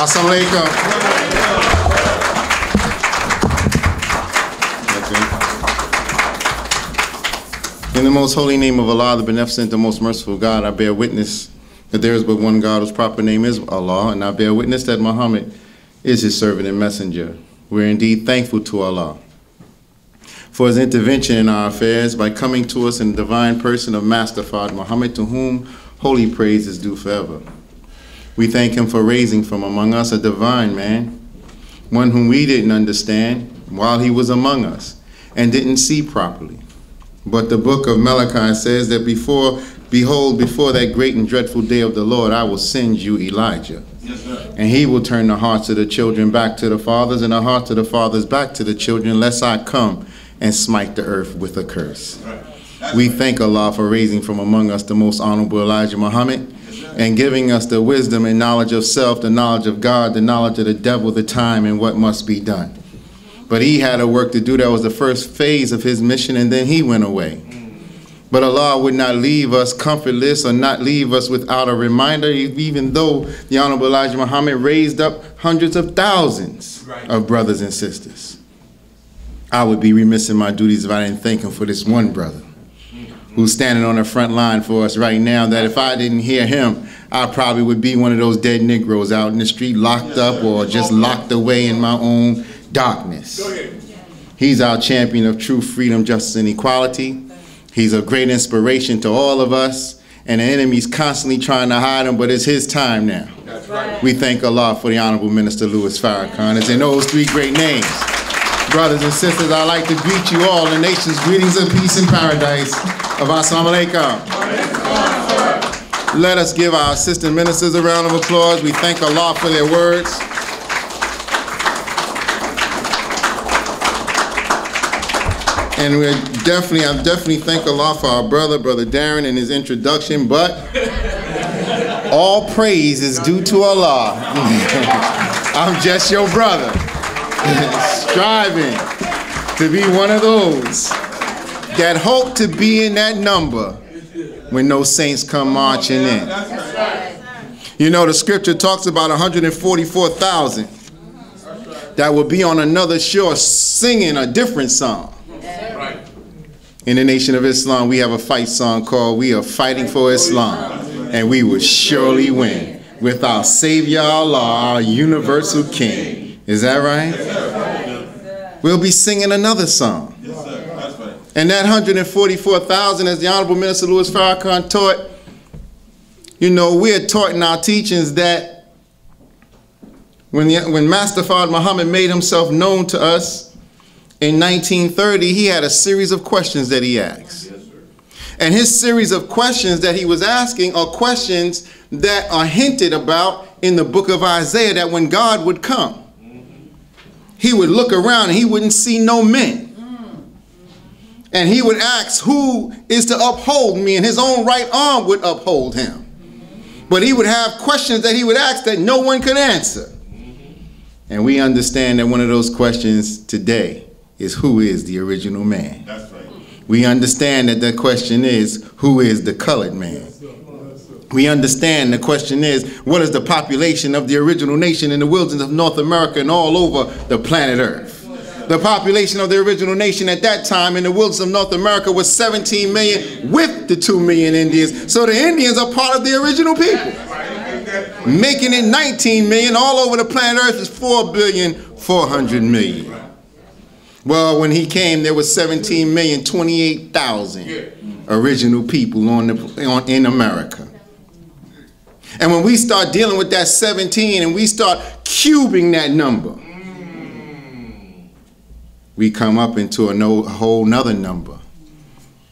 Assalamu alaikum. In the most holy name of Allah, the beneficent, the most merciful God, I bear witness that there is but one God whose proper name is Allah, and I bear witness that Muhammad is his servant and messenger. We're indeed thankful to Allah for his intervention in our affairs by coming to us in the divine person of Master Fard Muhammad, to whom holy praise is due forever. We thank him for raising from among us a divine man, one whom we didn't understand while he was among us and didn't see properly. But the book of Malachi says that behold, before that great and dreadful day of the Lord, I will send you Elijah. Yes, sir. And he will turn the hearts of the children back to the fathers and the hearts of the fathers back to the children, lest I come and smite the earth with a curse. Right. We thank Allah for raising from among us the most honorable Elijah Muhammad, and giving us the wisdom and knowledge of self, the knowledge of God, the knowledge of the devil, the time, and what must be done. But he had a work to do. That was the first phase of his mission, and then he went away. But Allah would not leave us comfortless or not leave us without a reminder, even though the Honorable Elijah Muhammad raised up hundreds of thousands of brothers and sisters. I would be remiss in my duties if I didn't thank him for this one brother who's standing on the front line for us right now, that if I didn't hear him, I probably would be one of those dead Negroes out in the street, locked up or just locked away in my own darkness. He's our champion of truth, freedom, justice, and equality. He's a great inspiration to all of us, and the enemy's constantly trying to hide him, but it's his time now. That's right. We thank Allah for the Honorable Minister Louis Farrakhan. It's in those three great names. Brothers and sisters, I'd like to greet you all in the nation's greetings of peace and paradise of Assalamu alaikum. Let us give our assistant ministers a round of applause. We thank Allah for their words. And I definitely thank Allah for our Brother Darren, and his introduction, but all praise is due to Allah. I'm just your brother, striving to be one of those that hope to be in that number when those saints come marching in. You know, the scripture talks about 144,000 that will be on another shore singing a different song. In the Nation of Islam, we have a fight song called "We Are Fighting for Islam, and we will surely win with our Savior Allah, our universal King." Is that right? We'll be singing another song. And that 144,000, as the Honorable Minister Louis Farrakhan taught, you know, we are taught in our teachings that when Master Fard Muhammad made himself known to us, in 1930, he had a series of questions that he asked. Yes, and his series of questions that he was asking are questions that are hinted about in the book of Isaiah, that when God would come, he would look around and he wouldn't see no men. And he would ask, who is to uphold me? And his own right arm would uphold him. But he would have questions that he would ask that no one could answer. And we understand that one of those questions today is, who is the original man? That's right. We understand that the question is, who is the colored man? We understand the question is, what is the population of the original nation in the wilderness of North America and all over the planet Earth? The population of the original nation at that time in the wilderness of North America was 17 million with the 2 million Indians. So the Indians are part of the original people. Making it 19 million, all over the planet Earth is 4,400,000,000. Well, when he came, there was 17,028,000 original people in America. And when we start dealing with that 17 and we start cubing that number, we come up into a whole nother number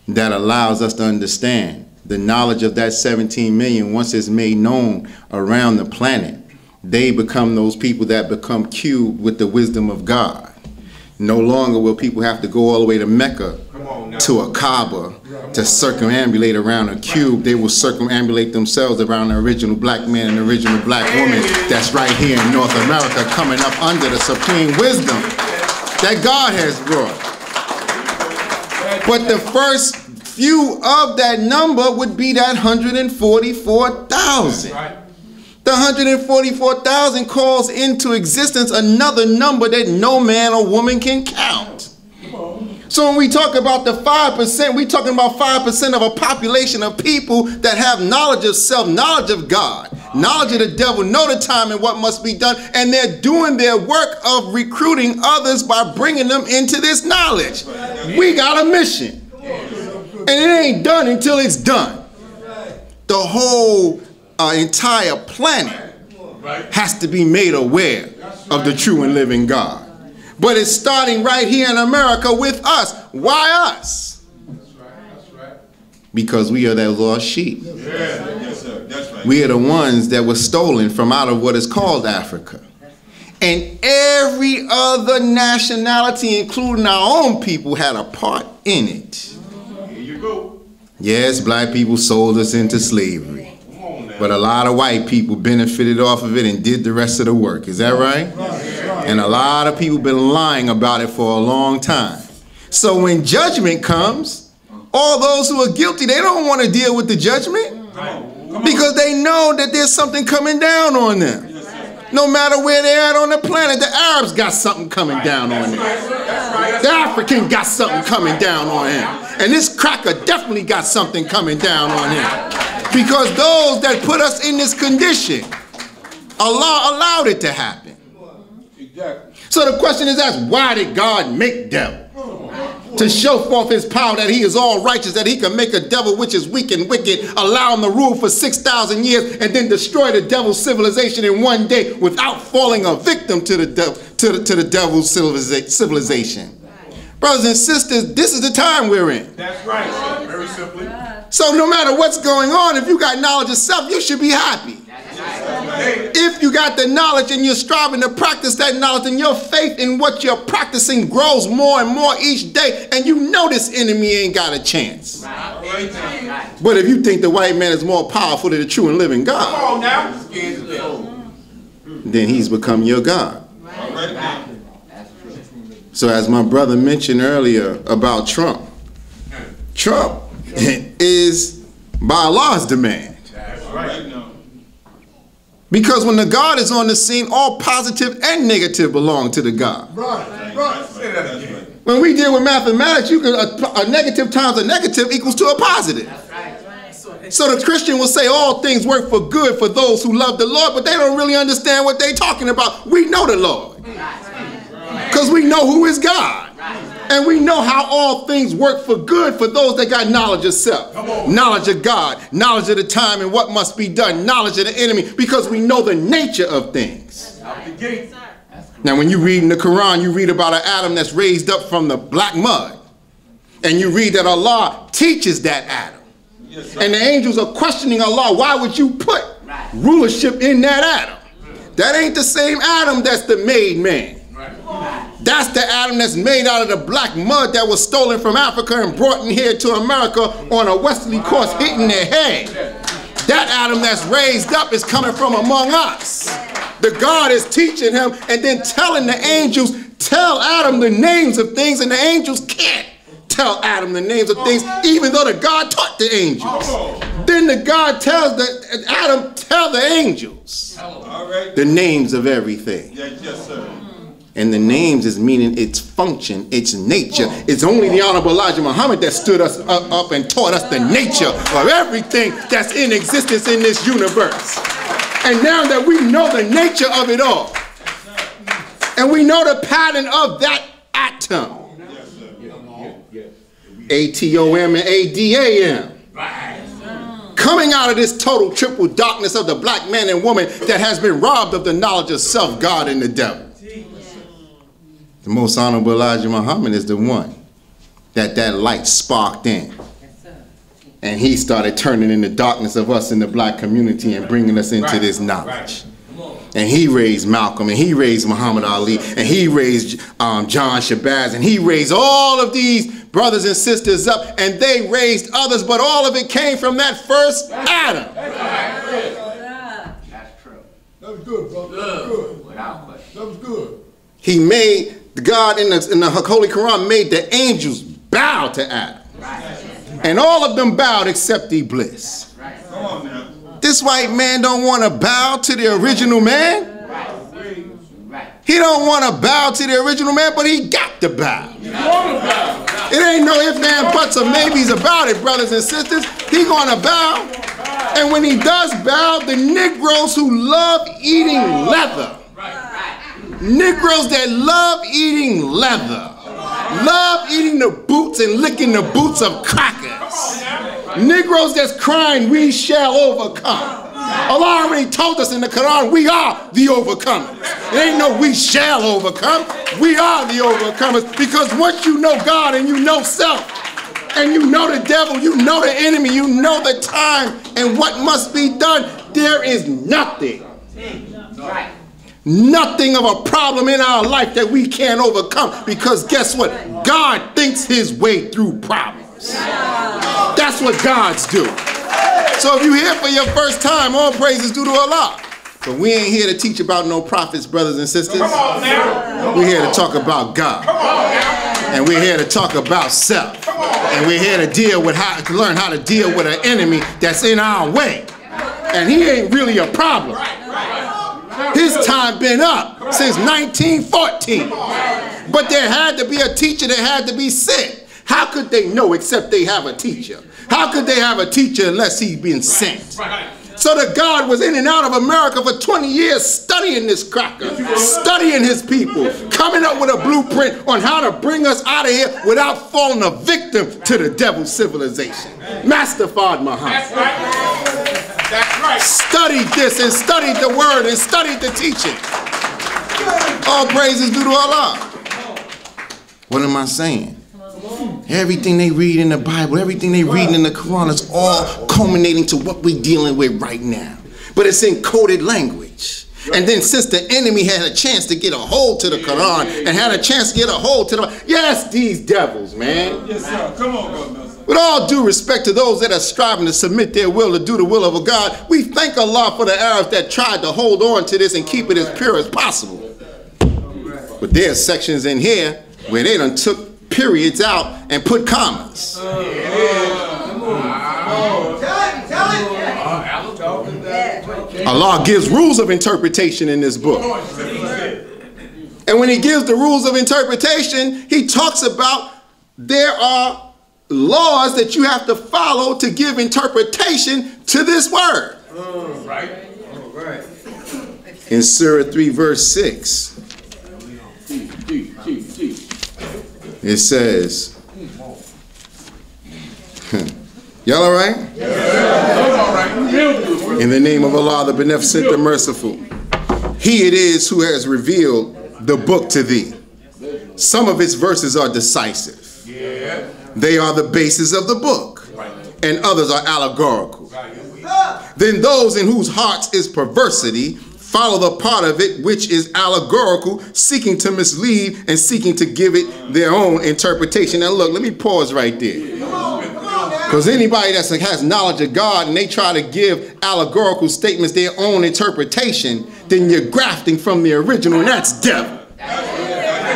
that allows us to understand the knowledge of that 17 million. Once it's made known around the planet, they become those people that become cubed with the wisdom of God. No longer will people have to go all the way to Mecca, to a Kaaba, to circumambulate around a cube. They will circumambulate themselves around the original black man and the original black woman that's right here in North America, coming up under the supreme wisdom that God has brought. But the first few of that number would be that 144,000. The 144,000 calls into existence another number that no man or woman can count. So when we talk about the 5%, we're talking about 5% of a population of people that have knowledge of self, knowledge of God, knowledge of the devil, know the time and what must be done, and they're doing their work of recruiting others by bringing them into this knowledge. We got a mission, and it ain't done until it's done. The whole entire planet has to be made aware of the true and living God. But it's starting right here in America with us. Why us? Because we are that lost sheep. We are the ones that were stolen from out of what is called Africa. And every other nationality, including our own people, had a part in it. Here you go. Yes, black people sold us into slavery. But a lot of white people benefited off of it and did the rest of the work. Is that right? And a lot of people been lying about it for a long time. So when judgment comes, all those who are guilty, they don't want to deal with the judgment because they know that there's something coming down on them. No matter where they're at on the planet, the Arabs got something coming down on them. The African got something coming down on him. And this cracker definitely got something coming down on him. Because those that put us in this condition, Allah allowed it to happen. So the question is asked, why did God make devil? To show forth his power that he is all righteous, that he can make a devil which is weak and wicked, allow him to rule for 6,000 years, and then destroy the devil's civilization in one day without falling a victim to the devil's civilization. Brothers and sisters, this is the time we're in. That's right. Very simply. So no matter what's going on, if you got knowledge of self, you should be happy. If you got the knowledge and you're striving to practice that knowledge, and your faith in what you're practicing grows more and more each day, and you know this enemy ain't got a chance. But if you think the white man is more powerful than the true and living God, then he's become your God. So as my brother mentioned earlier about Trump is by Allah's demand. Because when the God is on the scene, all positive and negative belong to the God. When we deal with mathematics, you can a negative times a negative equals to a positive. So the Christian will say all things work for good for those who love the Lord, but they don't really understand what they're talking about. We know the Lord. Because we know who is God. And we know how all things work for good for those that got knowledge of self, knowledge of God, knowledge of the time and what must be done, knowledge of the enemy, because we know the nature of things. Now, when you read in the Quran, you read about an Adam that's raised up from the black mud. And you read that Allah teaches that Adam. And the angels are questioning Allah, why would you put rulership in that Adam? That ain't the same Adam that's the made man. That's the Adam that's made out of the black mud that was stolen from Africa and brought in here to America on a westerly course, hitting their head. That Adam that's raised up is coming from among us. The God is teaching him and then telling the angels, tell Adam the names of things, and the angels can't tell Adam the names of things, even though the God taught the angels. Then the God tells Adam, tell the angels the names of everything. Yes, sir. And the names is meaning its function, its nature. It's only the Honorable Elijah Muhammad that stood us up and taught us the nature of everything that's in existence in this universe. And now that we know the nature of it all, and we know the pattern of that atom, A-T-O-M and A-D-A-M, coming out of this total triple darkness of the black man and woman that has been robbed of the knowledge of self, God, and the devil. The most honorable Elijah Muhammad is the one that light sparked in. And he started turning in the darkness of us in the black community and bringing us into this knowledge. And he raised Malcolm, and he raised Muhammad Ali, and he raised John Shabazz, and he raised all of these brothers and sisters up, and they raised others, but all of it came from that first Adam. That's true. That was good, brother. That was good. Without question. That was good. He made, God in the Holy Quran made the angels bow to Adam. And all of them bowed except Iblis. Come on now. This white man don't want to bow to the original man. He don't want to bow to the original man, but he got to bow. It ain't no ifs, ands, buts, or maybes about it, brothers and sisters. He gonna bow. And when he does bow, the Negroes who love eating leather, Negroes that love eating leather, love eating the boots and licking the boots of crackers, Negroes that's crying, we shall overcome. Allah already told us in the Quran, we are the overcomers. It ain't no we shall overcome. We are the overcomers, because once you know God and you know self, and you know the devil, you know the enemy, you know the time and what must be done, there is nothing, nothing of a problem in our life that we can't overcome, because guess what? God thinks his way through problems. That's what God's do. So if you're here for your first time, all praises due to Allah. But we ain't here to teach about no prophets, brothers and sisters. We're here to talk about God. And we're here to talk about self. And we're here to deal with to learn how to deal with an enemy that's in our way. And he ain't really a problem. His time been up since 1914. But there had to be a teacher that had to be sent. How could they know except they have a teacher? How could they have a teacher unless he's been sent? So the God was in and out of America for 20 years studying this cracker, studying his people, coming up with a blueprint on how to bring us out of here without falling a victim to the devil's civilization. Master Fard Muhammad. That's right. That's right. Studied this and studied the word and studied the teaching. All praises due to Allah. What am I saying? Everything they read in the Bible, everything they read in the Quran is all culminating to what we're dealing with right now. But it's in coded language. And then since the enemy had a chance to get a hold to the Quran and had a chance to get a hold to the... Yes, these devils, man. Yes, sir. Come on, brother. With all due respect to those that are striving to submit their will to do the will of a God, we thank Allah for the Arabs that tried to hold on to this and keep it as pure as possible. But there's sections in here where they done took periods out and put commas. Allah gives rules of interpretation in this book. And when he gives the rules of interpretation, he talks about there are laws that you have to follow to give interpretation to this word. In Surah 3 verse 6. It says, y'all all right? In the name of Allah, the Beneficent, the Merciful. He it is who has revealed the book to thee. Some of its verses are decisive. They are the basis of the book. And others are allegorical. Then those in whose hearts is perversity follow the part of it which is allegorical, seeking to mislead and seeking to give it their own interpretation. Now look, let me pause right there. Because anybody that has knowledge of God and they try to give allegorical statements their own interpretation, then you're grafting from the original, and that's devil.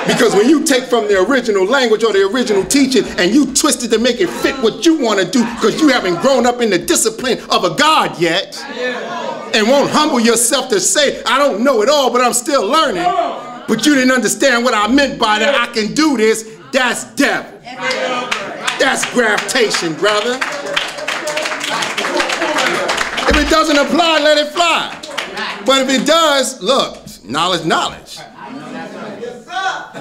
Because when you take from the original language or the original teaching and you twist it to make it fit what you want to do because you haven't grown up in the discipline of a God yet, and won't humble yourself to say, I don't know it all, but I'm still learning. But you didn't understand what I meant by that. I can do this. That's devil. That's graftation, brother. If it doesn't apply, let it fly. But if it does, look, knowledge, knowledge.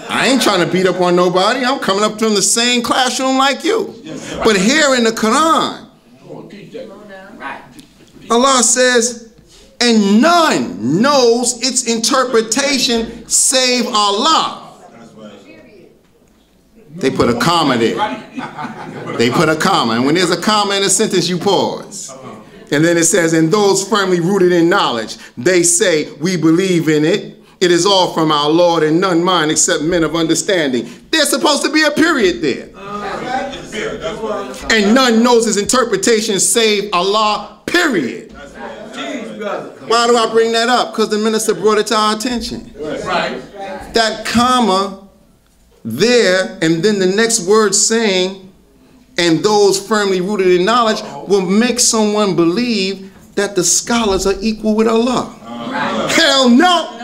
I ain't trying to beat up on nobody. I'm coming up from the same classroom like you. But here in the Quran, Allah says, and none knows its interpretation save Allah. They put a comma there. They put a comma. And when there's a comma in a sentence, you pause. And then it says, and those firmly rooted in knowledge, they say, we believe in it. It is all from our Lord and none mine except men of understanding. There's supposed to be a period there. And none knows his interpretation save Allah, period. Why do I bring that up? Because the minister brought it to our attention. That comma there, and then the next word saying, and those firmly rooted in knowledge, will make someone believe that the scholars are equal with Allah. Hell no.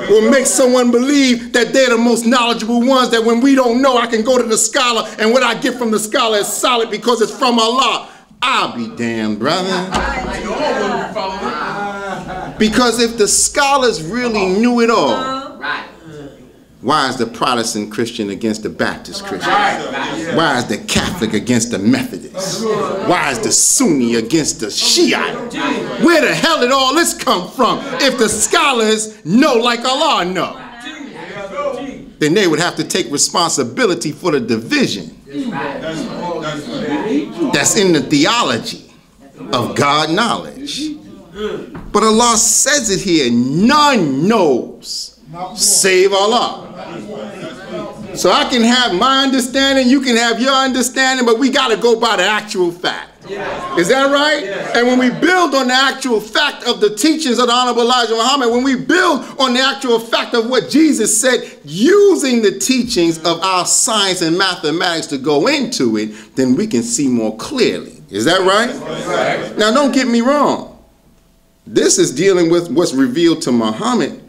Will make someone believe that they're the most knowledgeable ones, that when we don't know, I can go to the scholar and what I get from the scholar is solid because it's from Allah. I'll be damned, brother. Because if the scholars really knew it all, why is the Protestant Christian against the Baptist Christian? Why is the Catholic against the Methodist? Why is the Sunni against the Shiite? Where the hell did all this come from? If the scholars know like Allah know, then they would have to take responsibility for the division that's in the theology of God knowledge. But Allah says it here, none knows save Allah. So I can have my understanding, you can have your understanding, but we got to go by the actual fact. Is that right? And when we build on the actual fact of the teachings of the Honorable Elijah Muhammad, when we build on the actual fact of what Jesus said, using the teachings of our science and mathematics to go into it, then we can see more clearly. Is that right? Now don't get me wrong. This is dealing with what's revealed to Muhammad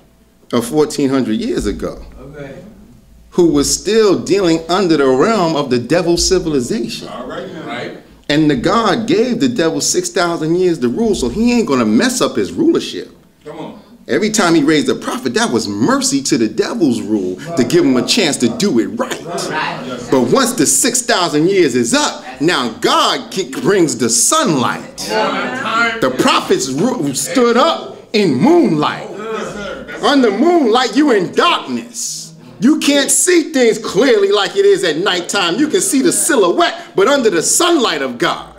of 1400 years ago, who was still dealing under the realm of the devil's civilization. And the God gave the devil 6,000 years to rule, so he ain't going to mess up his rulership. Every time he raised a prophet, that was mercy to the devil's rule to give him a chance to do it right. But once the 6,000 years is up, now God brings the sunlight. The prophets stood up in moonlight. Under moonlight, you in darkness. You can't see things clearly like it is at nighttime. You can see the silhouette, but under the sunlight of God,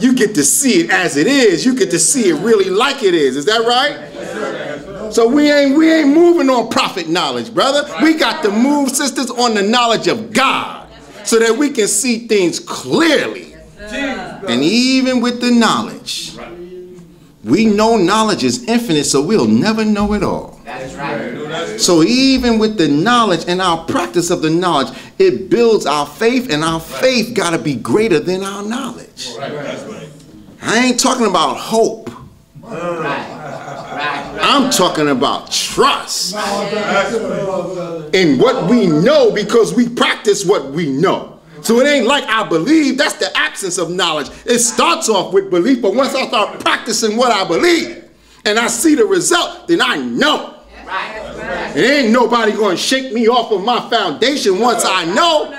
you get to see it as it is. You get to see it really like it is. Is that right? So we ain't moving on prophet knowledge, brother. We got to move, sisters, on the knowledge of God so that we can see things clearly. And even with the knowledge, we know knowledge is infinite, so we'll never know it all. That's right. So even with the knowledge and our practice of the knowledge, it builds our faith, and our faith got to be greater than our knowledge. I ain't talking about hope. I'm talking about trust in what we know because we practice what we know. So it ain't like I believe, that's the absence of knowledge. It starts off with belief, but once I start practicing what I believe and I see the result, then I know. And ain't nobody going to shake me off of my foundation once I know.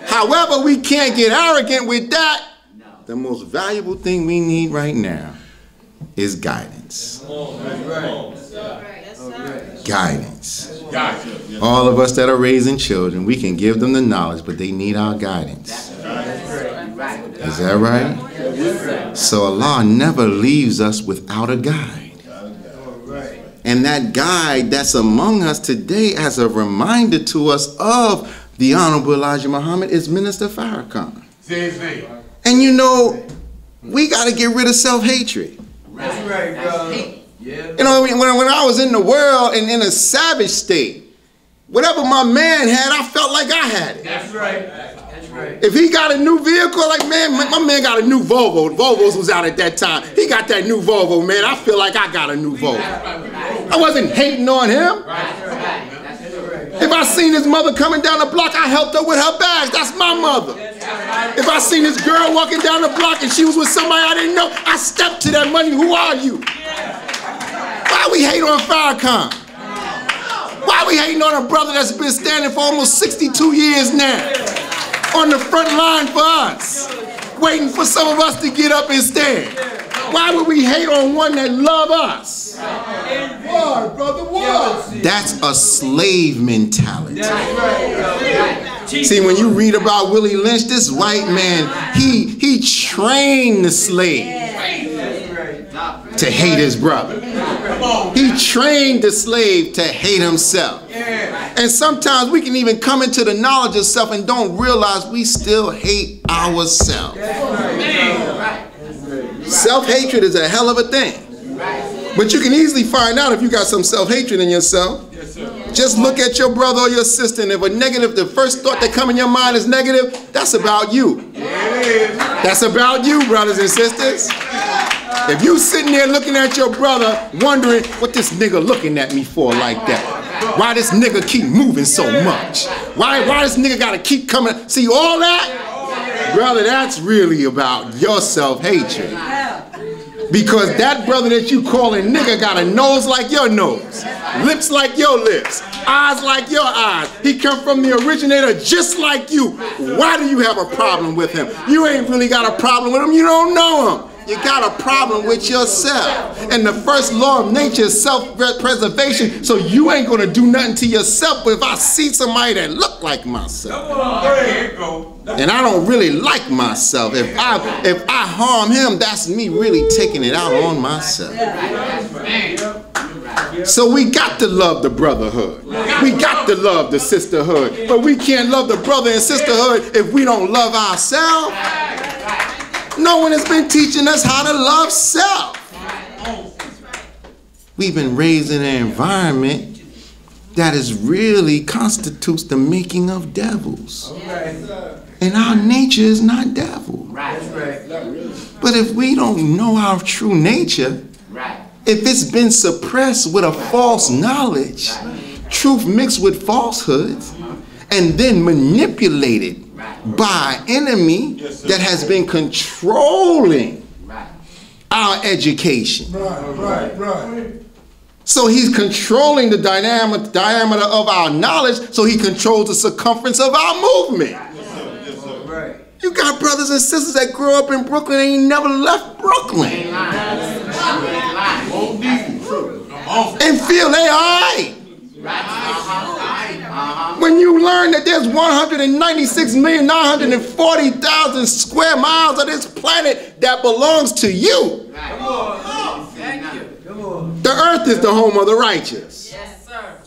However, we can't get arrogant with that. The most valuable thing we need right now is guidance. Guidance. All of us that are raising children, we can give them the knowledge, but they need our guidance. Is that right? So Allah never leaves us without a guide. And that guide that's among us today as a reminder to us of the Honorable Elijah Muhammad is Minister Farrakhan. And you know, we got to get rid of self-hatred. That's right, brother. You know, when I was in the world and in a savage state, whatever my man had, I felt like I had it. That's right. That's right. If he got a new vehicle, like, man, my man got a new Volvo. Volvos was out at that time. He got that new Volvo, man. I feel like I got a new Volvo. I wasn't hating on him. If I seen his mother coming down the block, I helped her with her bags. That's my mother. If I seen this girl walking down the block and she was with somebody I didn't know, I stepped to that money. Who are you? Why we hate on Farrakhan? Why we hating on a brother that's been standing for almost 62 years now on the front line for us, waiting for some of us to get up and stand? Why would we hate on one that love us? Why, brother? Why? That's a slave mentality. See, when you read about Willie Lynch, this white man, he trained the slave to hate his brother. He trained the slave to hate himself. And sometimes we can even come into the knowledge of self and don't realize we still hate ourselves. Self-hatred is a hell of a thing. But you can easily find out if you got some self-hatred in yourself. Just look at your brother or your sister, and if the first thought that comes in your mind is negative, that's about you. That's about you, brothers and sisters. If you sitting there looking at your brother, wondering what this nigga looking at me for like that, why this nigga keep moving so much, why this nigga gotta keep coming, see all that, brother, that's really about your self-hatred. Because that brother that you calling nigga got a nose like your nose, lips like your lips, eyes like your eyes. He come from the originator just like you. Why do you have a problem with him? You ain't really got a problem with him. You don't know him. You got a problem with yourself. And the first law of nature is self-preservation. So you ain't gonna do nothing to yourself. But if I see somebody that look like myself, and I don't really like myself, if I harm him, that's me really taking it out on myself. So we got to love the brotherhood. We got to love the sisterhood. But we can't love the brother and sisterhood if we don't love ourselves. No one has been teaching us how to love self. We've been raised in an environment that is really constitutes the making of devils. And our nature is not devil. But if we don't know our true nature, if it's been suppressed with a false knowledge, truth mixed with falsehoods, and then manipulated by an enemy that has been controlling our education. So he's controlling the diameter of our knowledge, so he controls the circumference of our movement. You got brothers and sisters that grew up in Brooklyn and ain't never left Brooklyn. And feel they all right. When you learn that there's 196,940,000 square miles of this planet that belongs to you. The earth is the home of the righteous. Yes, sir.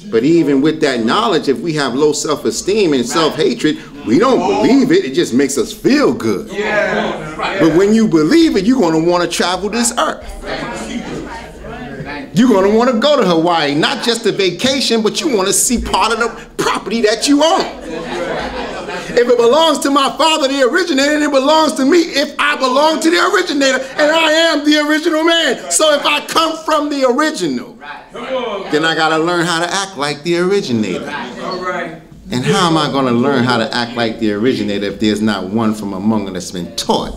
But even with that knowledge, if we have low self-esteem and self-hatred, we don't believe it. It just makes us feel good. But when you believe it, you're going to want to travel this earth. You're going to want to go to Hawaii, not just a vacation, but you want to see part of the property that you own. If it belongs to my father, the originator, and it belongs to me, if I belong to the originator, and I am the original man. So if I come from the original, then I got to learn how to act like the originator. And how am I going to learn how to act like the originator if there's not one from among us that's been taught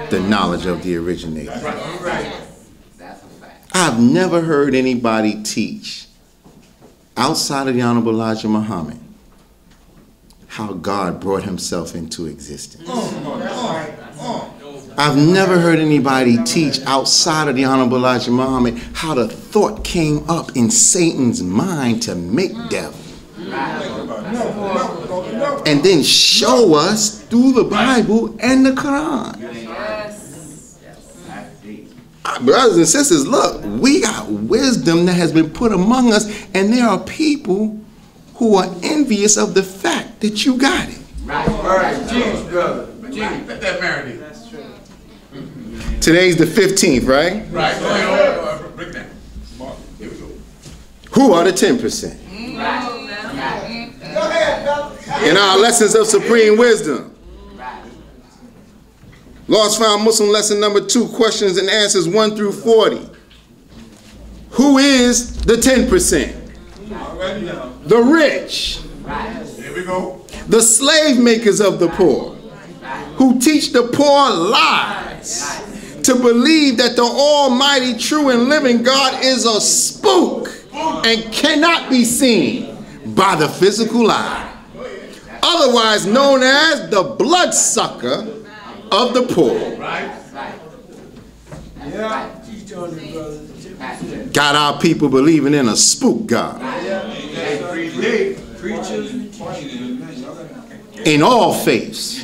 the knowledge of the originator? I've never heard anybody teach outside of the Honorable Elijah Muhammad how God brought himself into existence. I've never heard anybody teach outside of the Honorable Elijah Muhammad how the thought came up in Satan's mind to make devil. And then show us through the Bible and the Quran. Brothers and sisters, look, we got wisdom that has been put among us, and there are people who are envious of the fact that you got it. Right. Jeez, brother. Jeez. Let that marinate. That's true. Today's the 15th, right? Right. Break it down. Here we go. Who are the 10%? In our lessons of supreme wisdom. Lost Found Muslim lesson number 2, questions and answers 1 through 40. Who is the 10%? The rich. Here we go. The slave makers of the poor, who teach the poor lies to believe that the almighty, true, and living God is a spook and cannot be seen by the physical eye, otherwise known as the bloodsucker of the poor. Got our people believing in a spook God. In all faiths.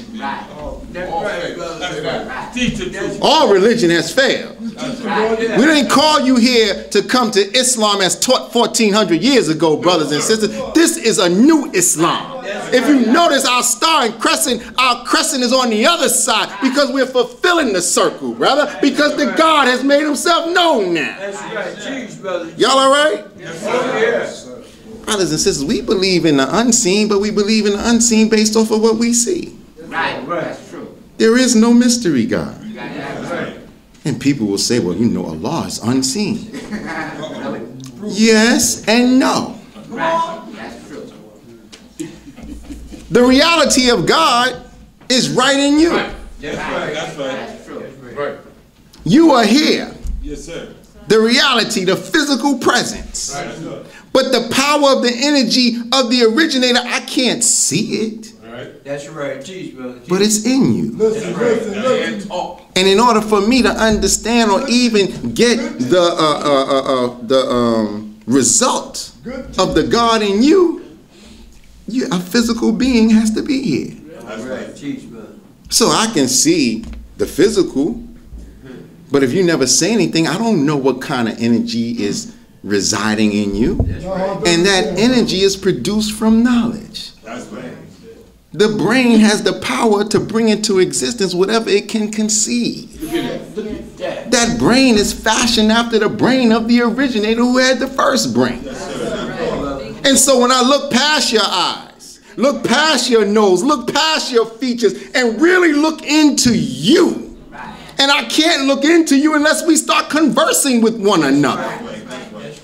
All religion has failed. We didn't call you here to come to Islam as taught 1400 years ago, brothers and sisters. This is a new Islam. If you notice our star and crescent, our crescent is on the other side because we're fulfilling the circle, brother, because the God has made himself known now. Y'all all right? Yes. Brothers and sisters, we believe in the unseen, but we believe in the unseen based off of what we see. Right. That's true. There is no mystery God. And people will say, well, you know, Allah is unseen. Yes and no. The reality of God is right in you. That's right. You are here. Yes, sir. The reality, the physical presence. Right. But the power of the energy of the originator, I can't see it. Right. That's right. Teach, brother. But it's in you. Listen. Talk. And in order for me to understand or even get the result of the God in you, a physical being has to be here. That's right. Teach, brother. So I can see the physical, but if you never say anything, I don't know what kind of energy is residing in you. That's right. And that energy is produced from knowledge. That's right. The brain has the power to bring into existence whatever it can conceive. Look at that. That brain is fashioned after the brain of the originator who had the first brain. And so when I look past your eyes, look past your nose, look past your features, and really look into you. And I can't look into you unless we start conversing with one another.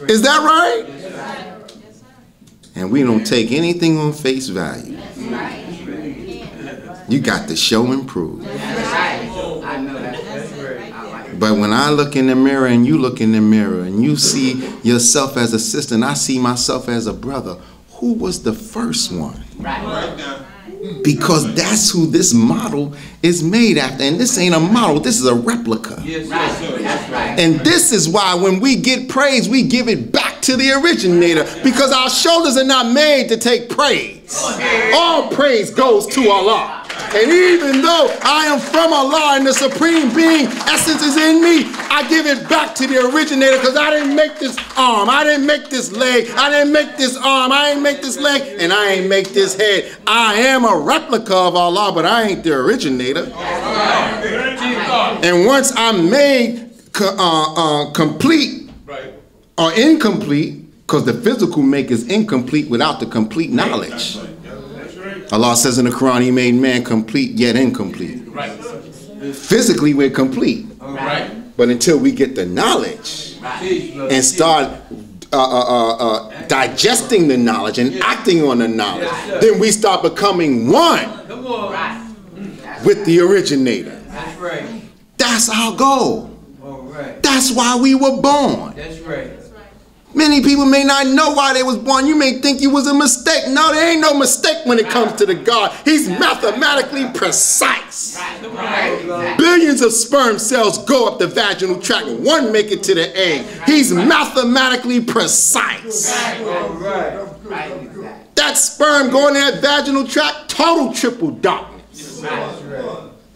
Is that right? And we don't take anything on face value. You got to show and prove. But when I look in the mirror and you look in the mirror and you see yourself as a sister and I see myself as a brother, who was the first one? Right now. Because that's who this model is made after. And this ain't a model, this is a replica. Yes, sir. That's right. And this is why when we get praise, we give it back to the originator, because our shoulders are not made to take praise. All praise goes to Allah. And even though I am from Allah and the Supreme Being essence is in me, I give it back to the originator, because I didn't make this arm, I didn't make this leg, I didn't make this arm, I didn't make this leg, and I ain't make this head. I am a replica of Allah, but I ain't the originator. And once I'm made complete or incomplete, because the physical make is incomplete without the complete knowledge. Allah says in the Quran, He made man complete yet incomplete. Physically, we're complete. But until we get the knowledge and start digesting the knowledge and acting on the knowledge, then we start becoming one with the originator. That's right. That's our goal. All right. That's why we were born. That's right. Many people may not know why they was born. You may think you was a mistake. No, there ain't no mistake when it comes to the God. He's mathematically precise. Billions of sperm cells go up the vaginal tract. One make it to the egg. He's mathematically precise. That sperm going in that vaginal tract, total triple darkness.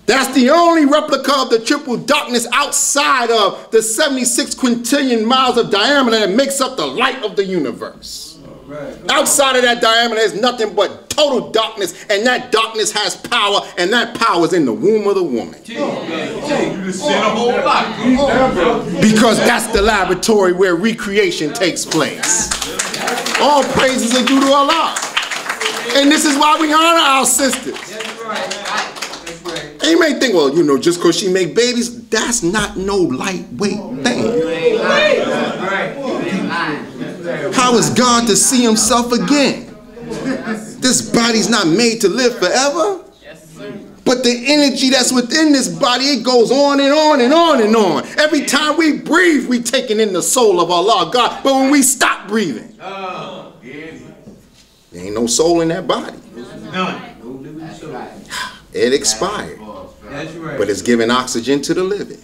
That's the only replica of the triple darkness outside of the 76 quintillion miles of diameter that makes up the light of the universe. Outside of that diameter, there's nothing but total darkness, and that darkness has power, and that power is in the womb of the woman. You just said a whole lot. Because that's the laboratory where recreation takes place. All praises are due to Allah. And this is why we honor our sisters. And you may think, well, you know, just because she make babies, that's not no lightweight thing. How is God to see himself again? This body's not made to live forever. But the energy that's within this body, it goes on and on and on and on. Every time we breathe, we taking in the soul of Allah, God. But when we stop breathing, there ain't no soul in that body. It expired. But it's giving oxygen to the living.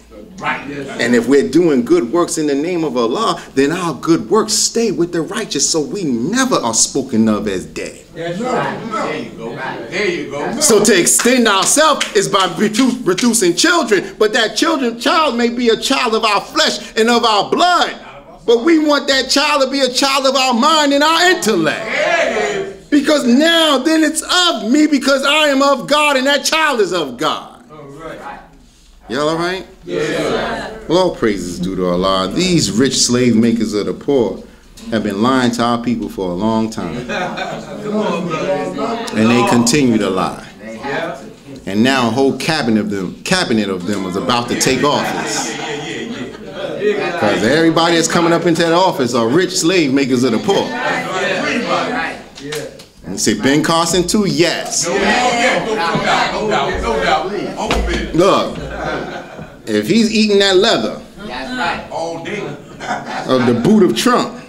And if we're doing good works in the name of Allah, then our good works stay with the righteous, so we never are spoken of as dead. There you go. There you go. So to extend ourselves is by producing children, but that child may be a child of our flesh and of our blood. But we want that child to be a child of our mind and our intellect. Because now then it's of me, because I am of God and that child is of God. Y'all all right? Yeah. Well, all praises due to Allah. These rich slave makers of the poor have been lying to our people for a long time. And they continue to lie. And now a whole cabinet of them is about to take office. Because everybody that's coming up into that office are rich slave makers of the poor. And you say, Ben Carson too? Yes. No doubt. Look, if he's eating that leather All day. of the boot of Trump,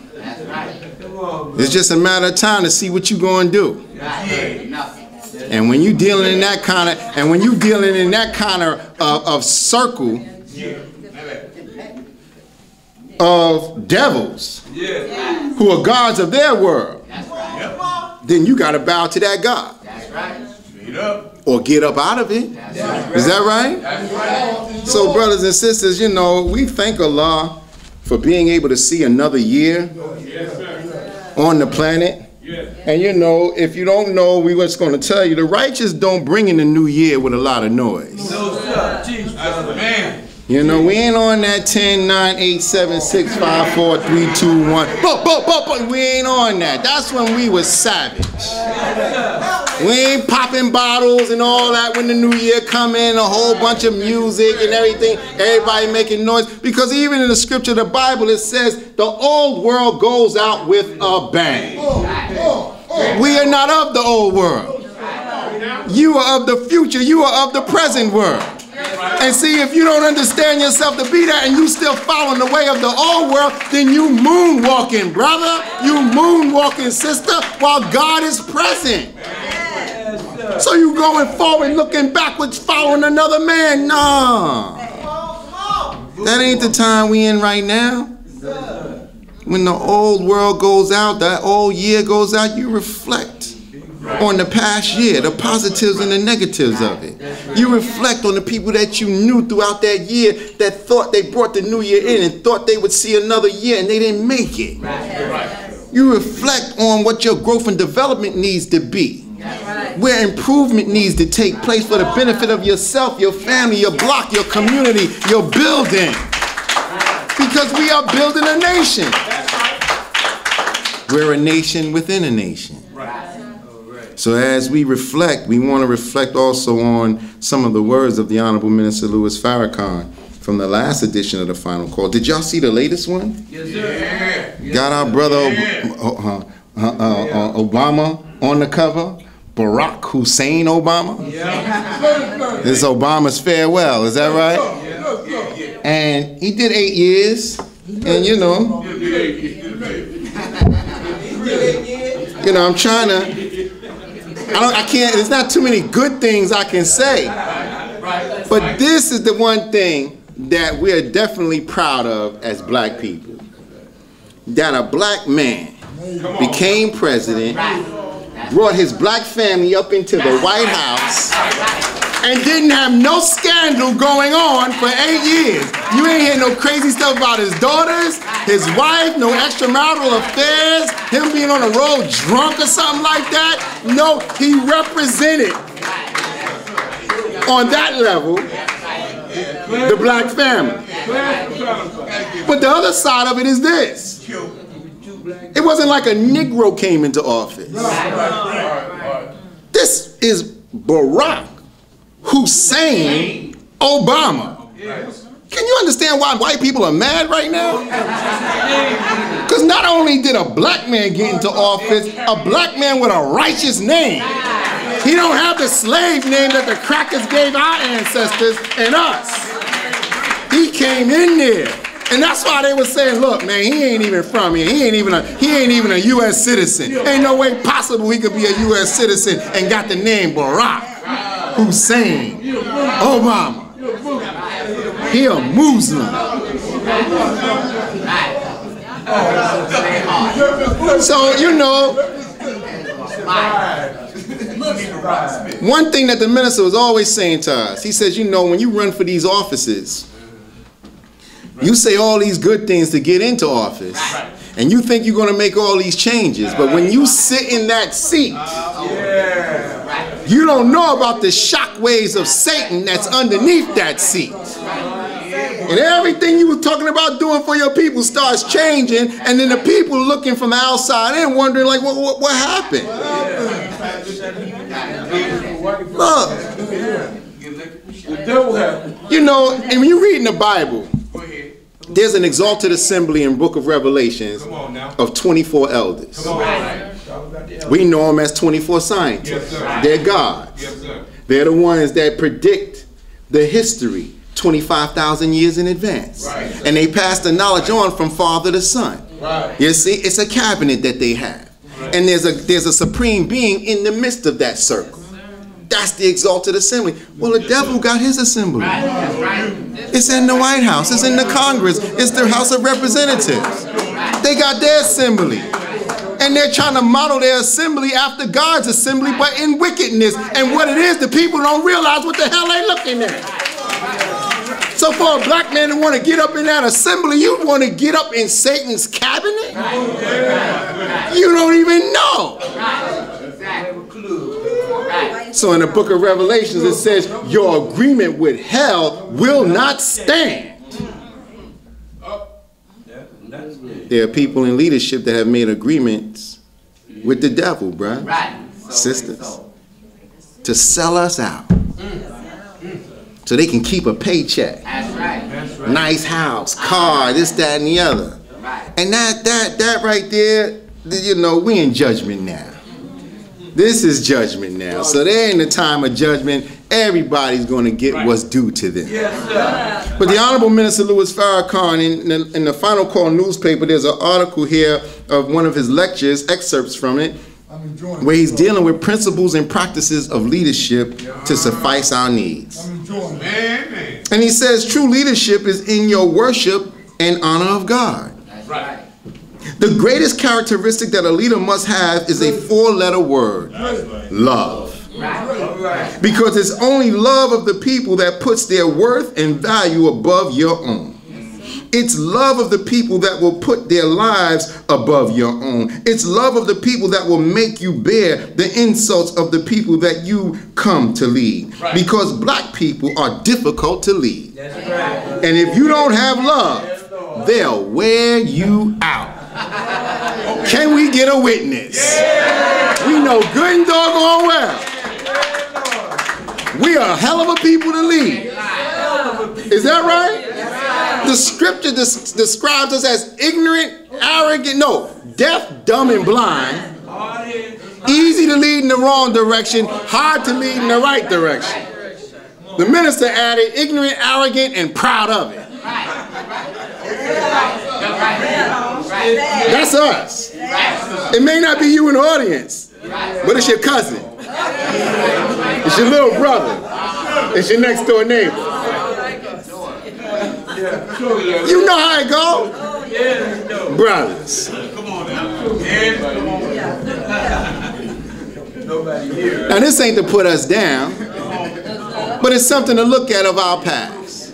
it's just a matter of time to see what you're going to do. And when you're dealing in that kind of circle of devils who are gods of their world, then you got to bow to that God. Or get up out of it. Is that right? So brothers and sisters, you know, we thank Allah for being able to see another year on the planet. And you know, if you don't know, we was going to tell you, the righteous don't bring in the new year with a lot of noise. You know, we ain't on that 10, 9, 8, 7, 6, 5, 4, 3, 2, 1. We ain't on that. That's when we was savage. We ain't popping bottles and all that when the new year come in, a whole bunch of music and everything, everybody making noise. Because even in the scripture of the Bible, it says the old world goes out with a bang. We are not of the old world. You are of the future. You are of the present world. And see, if you don't understand yourself to be that and you still following the way of the old world, then you moonwalking, brother. You moonwalking, sister, while God is present. So you going forward, looking backwards, following another man? Nah. That ain't the time we in right now. When the old world goes out, that old year goes out, you reflect on the past year, the positives and the negatives of it. You reflect on the people that you knew throughout that year that thought they brought the new year in and thought they would see another year and they didn't make it. You reflect on what your growth and development needs to be, where improvement needs to take place for the benefit of yourself, your family, your block, your community, your building. Because we are building a nation. We're a nation within a nation. So as we reflect, we want to reflect also on some of the words of the Honorable Minister Louis Farrakhan from the last edition of the Final Call. Did y'all see the latest one? Yes, sir. Got our brother Obama on the cover. Barack Hussein Obama. This is Obama's farewell, is that right? And he did 8 years, and you know, I'm trying to, I can't, there's not too many good things I can say. But this is the one thing that we're definitely proud of as black people. That a black man became president, brought his black family up into the White House, and didn't have no scandal going on for 8 years. You ain't hear no crazy stuff about his daughters, his wife, no extramarital affairs, him being on the road drunk or something like that. No, he represented on that level the black family. But the other side of it is this. It wasn't like a Negro came into office. This is Barack Hussein Obama. Can you understand why white people are mad right now? Because not only did a black man get into office, a black man with a righteous name. He don't have the slave name that the crackers gave our ancestors and us. He came in there. And that's why they were saying, look, man, he ain't even from here. He ain't even a U.S. citizen. Ain't no way possible he could be a U.S. citizen and got the name Barack Hussein Obama. He a Muslim. So, you know, one thing that the minister was always saying to us, he says, you know, when you run for these offices, you say all these good things to get into office, and you think you're going to make all these changes, but when you sit in that seat, you don't know about the shockwaves of Satan that's underneath that seat. And everything you were talking about doing for your people starts changing, and then the people looking from the outside in wondering, like, what happened? Look, you know, and when you read in the Bible, There's an exalted assembly in Book of Revelations Come on now. of 24 elders. Come on. Right. We know them as 24 scientists. Yes, sir. They're gods. Yes, sir. They're the ones that predict the history 25,000 years in advance. Right. And they pass the knowledge on from father to son. Right. You see, it's a cabinet that they have. Right. And there's a supreme being in the midst of that circle. That's the exalted assembly. Well, the devil got his assembly. It's in the White House. It's in the Congress. It's the House of Representatives. They got their assembly. And they're trying to model their assembly after God's assembly, but in wickedness. And what it is, the people don't realize what the hell they're looking at. So for a black man to want to get up in that assembly, you want to get up in Satan's cabinet? You don't even know. So in the book of Revelations, it says, your agreement with hell will not stand. There are people in leadership that have made agreements with the devil, bruh, sisters, to sell us out so they can keep a paycheck. Nice house, car, this, that, and the other. And that right there, you know, we in judgment now. This is judgment now. So there ain't a time of judgment. Everybody's going to get what's due to them. But the Honorable Minister Louis Farrakhan, in the Final Call newspaper, there's an article here of one of his lectures, excerpts from it, where he's dealing with principles and practices of leadership to suffice our needs. And he says, true leadership is in your worship and honor of God. The greatest characteristic that a leader must have is a four-letter word, love. Because it's only love of the people that puts their worth and value above your own. It's love of the people that will put their lives above your own. It's love of the people that will make you bear the insults of the people that you come to lead. Because black people are difficult to lead. And if you don't have love, they'll wear you out. Can we get a witness? We know good and doggone well. We are a hell of a people to lead. Is that right? The scripture describes us as ignorant, arrogant, deaf, dumb, and blind. Easy to lead in the wrong direction, hard to lead in the right direction. The minister added, ignorant, arrogant, and proud of it. That's us. It may not be you in the audience, but it's your cousin. It's your little brother. It's your next door neighbor. You know how it go. Brothers. Now this ain't to put us down, but it's something to look at of our past.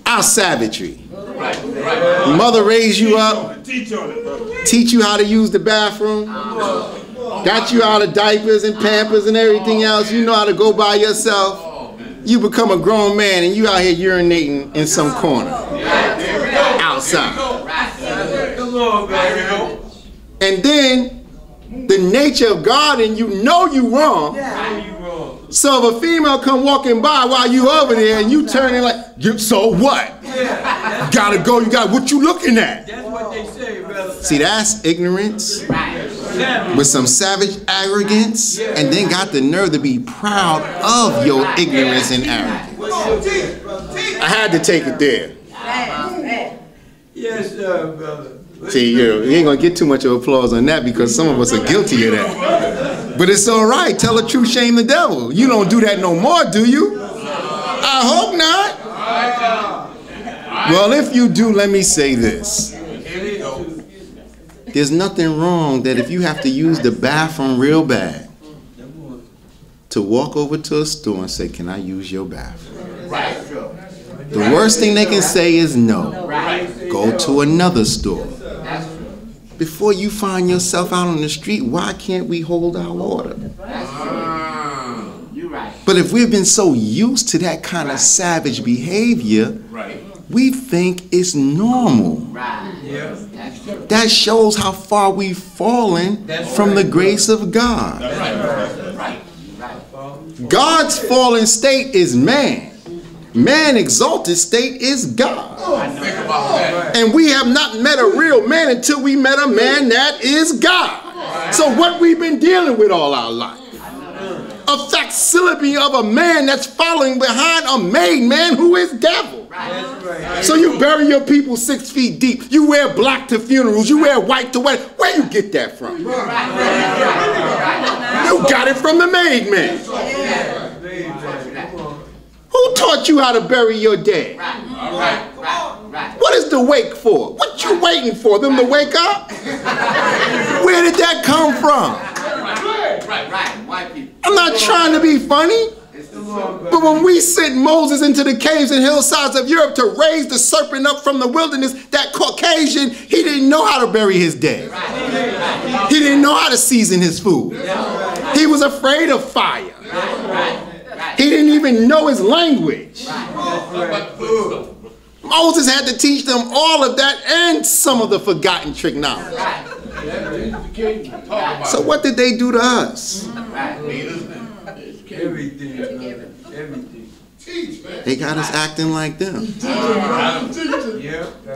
Our savagery. Mother raised you up, teach you how to use the bathroom, got you out of diapers and Pampers and everything else. You know how to go by yourself. You become a grown man and you out here urinating in some corner outside. And then the nature of God and you know you wrong. So if a female come walking by while you over there and you turning like, so what? Gotta go, what you looking at? That's what they say, brother. See, that's ignorance with some savage arrogance, and then got the nerve to be proud of your ignorance and arrogance. I had to take it there. Yes, sir, brother. See, you ain't gonna get too much of applause on that because some of us are guilty of that. But it's all right. Tell the truth, shame the devil. You don't do that no more, do you? I hope not. Well, if you do, let me say this. There's nothing wrong that if you have to use the bathroom real bad, to walk over to a store and say, can I use your bathroom? The worst thing they can say is no. Go to another store. Before you find yourself out on the street, why can't we hold our order? But if we've been so used to that kind of savage behavior, we think it's normal. That shows how far we've fallen from the grace of God. God's fallen state is man. Man exalted state is God. Think about that. And we have not met a real man until we met a man that is God. So what we've been dealing with all our life, a facsimile of a man that's following behind a made man who is devil. So you bury your people 6 feet deep. You wear black to funerals. You wear white to wedding. Where you get that from? You got it from the made man. Who taught you how to bury your dead? What is the wake for? What you waiting for? Them to wake up? Where did that come from? I'm not trying to be funny. But when we sent Moses into the caves and hillsides of Europe to raise the serpent up from the wilderness, that Caucasian, he didn't know how to bury his dead. He didn't know how to season his food. He was afraid of fire. He didn't even know his language. Moses had to teach them all of that and some of the forgotten trick knowledge. So what did they do to us? Everything. They got us acting like them.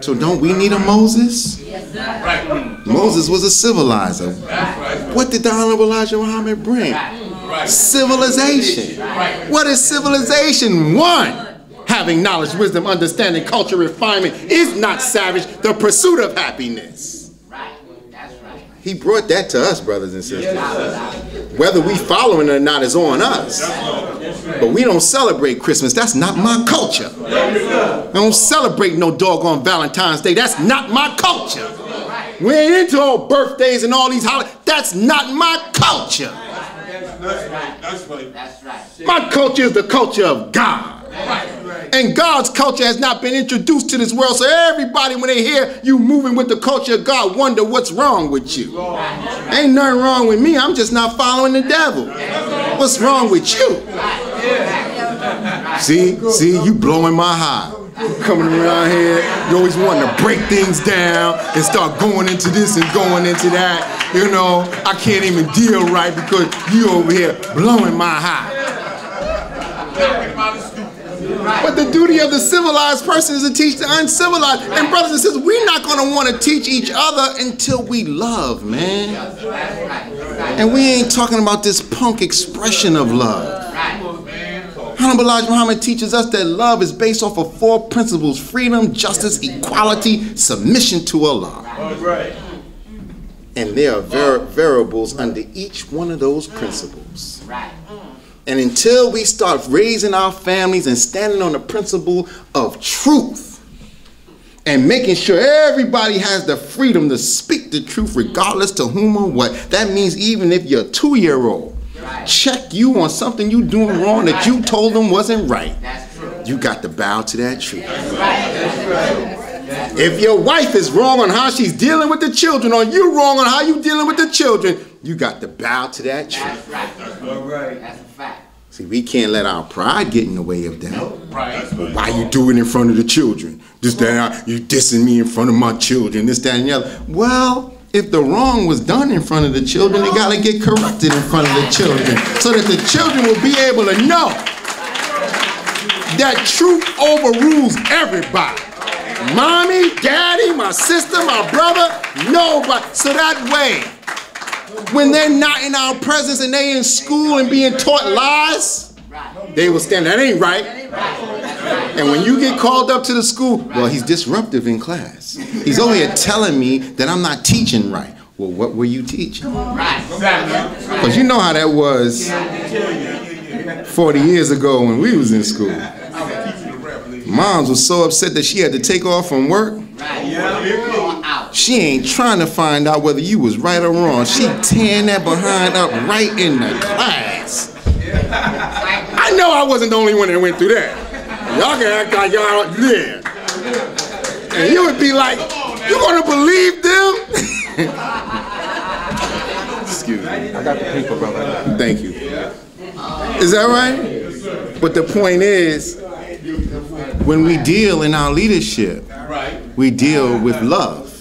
So don't we need a Moses? Moses was a civilizer. What did the Honorable Elijah Muhammad bring? Civilization. What is civilization? One, having knowledge, wisdom, understanding, culture, refinement is not savage, the pursuit of happiness. He brought that to us, brothers and sisters. Whether we following it or not is on us. But we don't celebrate Christmas. That's not my culture. I don't celebrate no doggone Valentine's Day. That's not my culture. We ain't into all birthdays and all these holidays. That's not my culture. That's right. My culture is the culture of God. And God's culture has not been introduced to this world, so everybody, when they hear you moving with the culture of God, wonder what's wrong with you. Ain't nothing wrong with me. I'm just not following the devil. What's wrong with you? See, you blowing my high. Coming around here, you always wanting to break things down and start going into this and going into that. You know, I can't even deal right because you over here blowing my high. But the duty of the civilized person is to teach the uncivilized. And brothers and sisters, we're not going to want to teach each other until we love, man. And we ain't talking about this punk expression of love. Honorable Elijah Muhammad teaches us that love is based off of 4 principles: freedom, justice, equality, submission to Allah. And there are variables under each one of those principles. And until we start raising our families and standing on the principle of truth and making sure everybody has the freedom to speak the truth regardless to whom or what, that means even if you're a 2-year-old, check you on something you doing wrong that you told them wasn't right, you got to bow to that truth. If your wife is wrong on how she's dealing with the children, or you wrong on how you dealing with the children, you got to bow to that truth. That's a fact. See, we can't let our pride get in the way of that. Well, why you do it in front of the children? This, that, you dissing me in front of my children, this, that, and the other. Well, if the wrong was done in front of the children, they got to get corrected in front of the children so that the children will be able to know that truth overrules everybody. Mommy, daddy, my sister, my brother, nobody. So that way, when they're not in our presence and they in school and being taught lies, they will stand, that ain't right. And when you get called up to the school, well, he's disruptive in class. He's over here telling me that I'm not teaching right. Well, what were you teaching? Because you know how that was 40 years ago when we was in school. Moms was so upset that she had to take off from work. She ain't trying to find out whether you was right or wrong. She tearing that behind up right in the class. I know I wasn't the only one that went through that. Y'all can act like y'all there. And you would be like, you gonna believe them? Excuse me. I got the paper, brother. Thank you. Is that right? But the point is, when we deal in our leadership, we deal with love.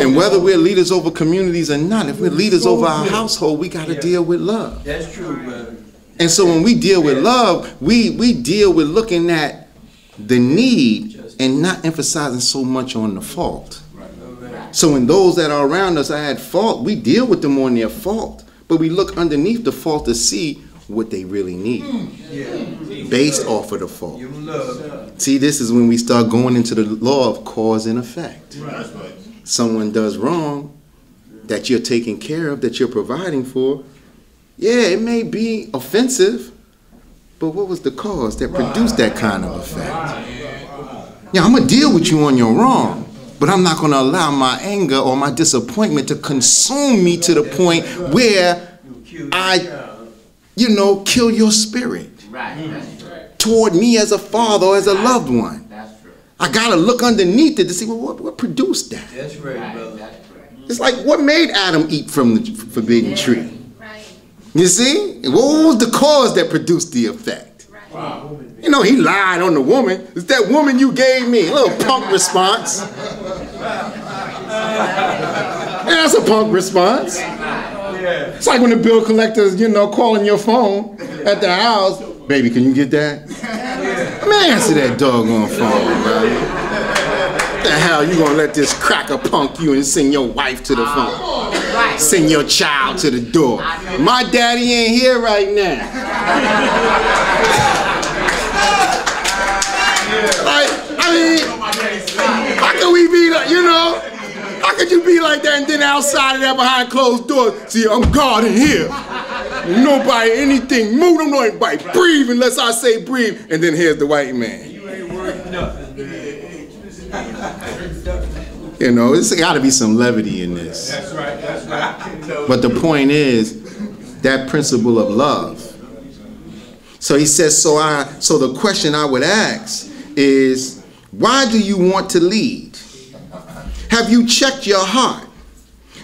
And whether we're leaders over communities or not, if we're leaders over our household, we got to deal with love. That's true, brother. And so when we deal with love, we deal with looking at the need and not emphasizing so much on the fault. So when those that are around us are at fault, we deal with them on their fault. But we look underneath the fault to see what they really need based off of the fault. See, this is when we start going into the law of cause and effect. Someone does wrong that you're taking care of, that you're providing for. Yeah, it may be offensive, but what was the cause that produced that kind of effect? Yeah, I'm going to deal with you on your wrong, but I'm not going to allow my anger or my disappointment to consume me to the point where I, kill your spirit toward me as a father or as a loved one. I got to look underneath it to see, well, what produced that? That's right, brother. It's like, what made Adam eat from the forbidden tree? You see? What was the cause that produced the effect? Wow. He lied on the woman. It's that woman you gave me. A little punk response. Yeah, that's a punk response. It's like when the bill collector's, calling your phone at the house. Baby, can you get that? Man, answer that doggone phone, man. What the hell you gonna let this cracker punk you and send your wife to the phone? Send your child to the door. My daddy ain't here right now. How can we be like, how could you be like that and then outside of that behind closed doors, see, I'm God in here. Nobody, anything, move, don't know anybody, breathe unless I say breathe, and then here's the white man. You ain't worth nothing. It's got to be some levity in this. That's right. But the point is that principle of love. So he says, so the question I would ask is, why do you want to lead? Have you checked your heart?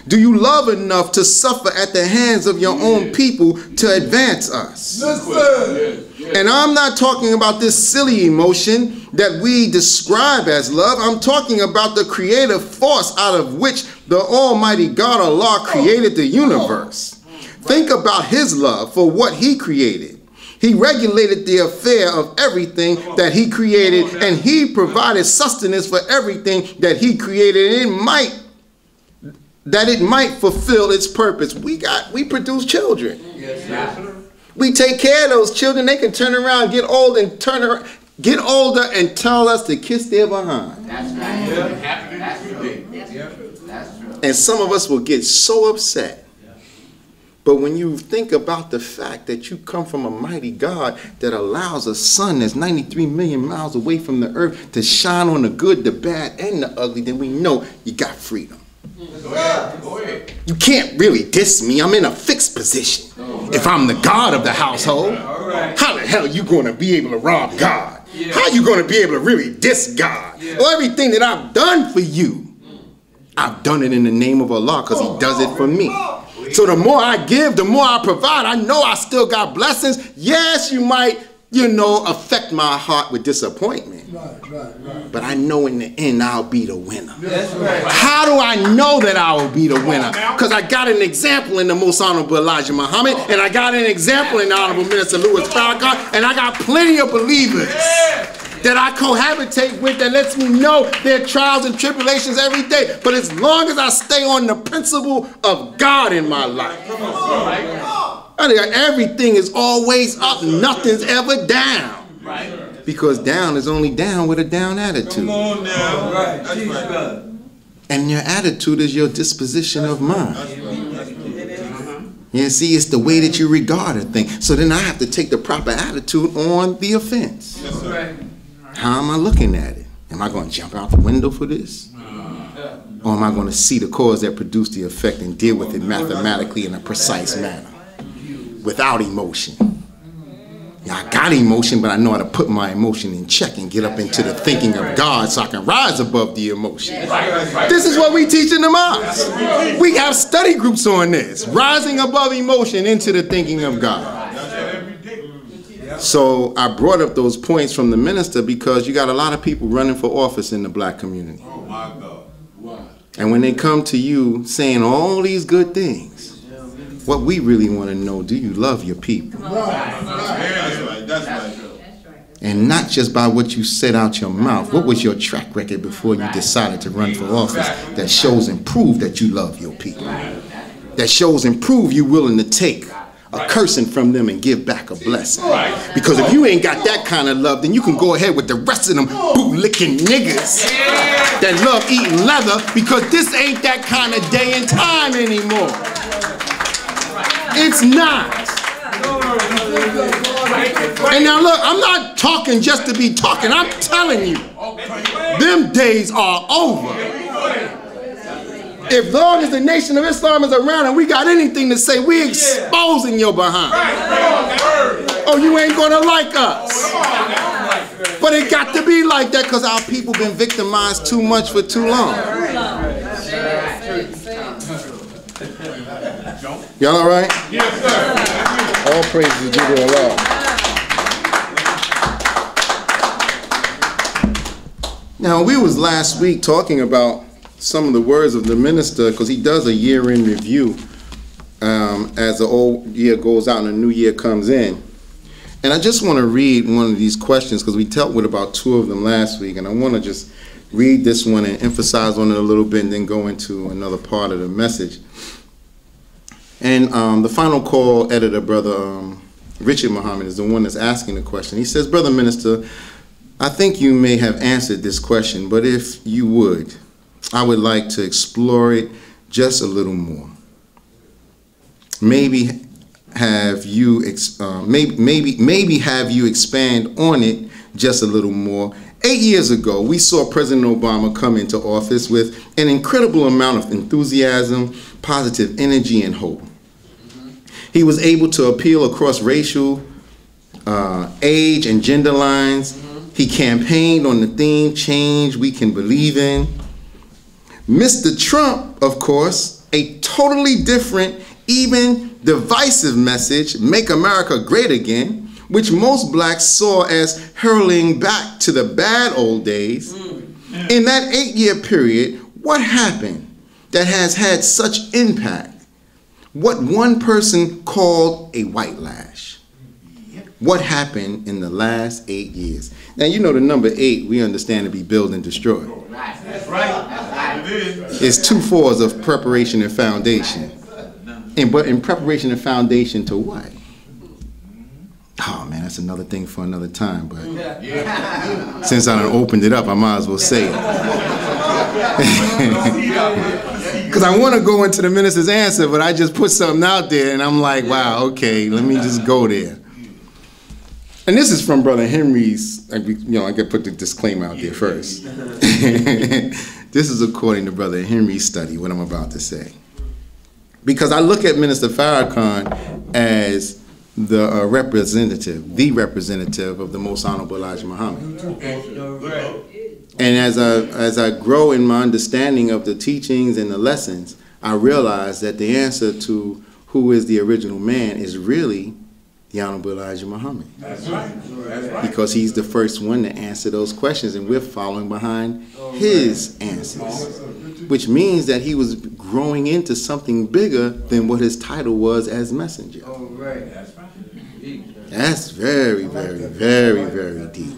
Do you love enough to suffer at the hands of your own people to advance us? And I'm not talking about this silly emotion that we describe as love. I'm talking about the creative force out of which the Almighty God Allah created the universe. Think about his love for what he created. He regulated the affair of everything that he created, and he provided sustenance for everything that he created. That it might fulfill its purpose. We produce children. We take care of those children. They can turn around, get older, and tell us to kiss their behind. That's right. That's true. And some of us will get so upset. But when you think about the fact that you come from a mighty God that allows a sun that's 93 million miles away from the earth to shine on the good, the bad, and the ugly, then we know you got freedom. Go ahead. You can't really diss me. I'm in a fixed position. If I'm the God of the household, how the hell are you going to be able to rob God? How are you going to be able to really diss God? Well, everything that I've done for you, I've done it in the name of Allah because he does it for me. So the more I give, the more I provide. I know I still got blessings. Yes, you might, affect my heart with disappointment. Right. But I know in the end I'll be the winner. That's right. How do I know that I will be the winner? Because I got an example in the Most Honorable Elijah Muhammad, and I got an example in the Honorable Minister Louis Farrakhan, and I got plenty of believers that I cohabitate with that lets me know their trials and tribulations every day. But as long as I stay on the principle of God in my life, everything is always up, nothing's ever down. Because down is only down with a down attitude. Come on now. Right. And your attitude is your disposition of mind. Yeah, see, it's the way that you regard a thing. So then I have to take the proper attitude on the offense. Yes, sir. How am I looking at it? Am I going to jump out the window for this? Or am I going to see the cause that produced the effect and deal with it mathematically in a precise manner? Without emotion. Yeah, I got emotion, but I know how to put my emotion in check and get up into the thinking of God so I can rise above the emotion. This is what we teach in the mosque. We have study groups on this. Rising above emotion into the thinking of God. So I brought up those points from the minister because you got a lot of people running for office in the black community. Oh my God. Wow. And when they come to you saying all these good things, What we really want to know, do you love your people? That's right. And not just by what you said out your mouth. What was your track record before you decided to run for office that shows and prove that you love your people? That shows and prove you're willing to take a cursing from them and give back a blessing. Because if you ain't got that kind of love, then you can go ahead with the rest of them boot-licking niggas that love eating leather, because this ain't that kind of day and time anymore. It's not. And now look, I'm not talking just to be talking. I'm telling you, them days are over. If long as the Nation of Islam is around and we got anything to say, we exposing your behind. Oh, you ain't gonna like us. But it got to be like that because our people been victimized too much for too long. Y'all all right? Yes, sir. All praises due to Allah. Now, we was last week talking about some of the words of the minister, because he does a year-end review as the old year goes out and the new year comes in. And I just want to read one of these questions, because we dealt with about 2 of them last week, and I want to just read this one and emphasize on it a little bit and then go into another part of the message. And the final call editor, Brother Richard Muhammad, is the one that's asking the question. He says, Brother Minister, I think you may have answered this question, but if you would, I would like to explore it just a little more. Maybe have you maybe have you expand on it just a little more. 8 years ago, we saw President Obama come into office with an incredible amount of enthusiasm, positive energy, and hope. He was able to appeal across racial, age, and gender lines. He campaigned on the theme, change we can believe in. Mr. Trump, of course, a totally different, even divisive message, make America great again, which most blacks saw as hurling back to the bad old days. In that 8-year period, what happened that has had such impact? What one person called a white lash. What happened in the last 8 years? Now, you know the number 8, we understand to be build and destroy. That's right. It is. It's 2 4s of preparation and foundation. But in preparation and foundation to what? Oh man, that's another thing for another time, but since I done opened it up, I might as well say it. Because I want to go into the minister's answer, but I just put something out there and I'm like, wow, okay, let me just go there. And this is from Brother Henry's, I got to put the disclaimer out there first. This is according to Brother Henry's study, what I'm about to say. Because I look at Minister Farrakhan as the representative of the Most Honorable Elijah Muhammad. And as I grow in my understanding of the teachings and the lessons, I realize that the answer to who is the original man is really the Honorable Elijah Muhammad. That's right. Because he's the first one to answer those questions, and we're following behind his answers. Which means that he was growing into something bigger than what his title was as messenger. Oh, right. That's very, very, very, very deep.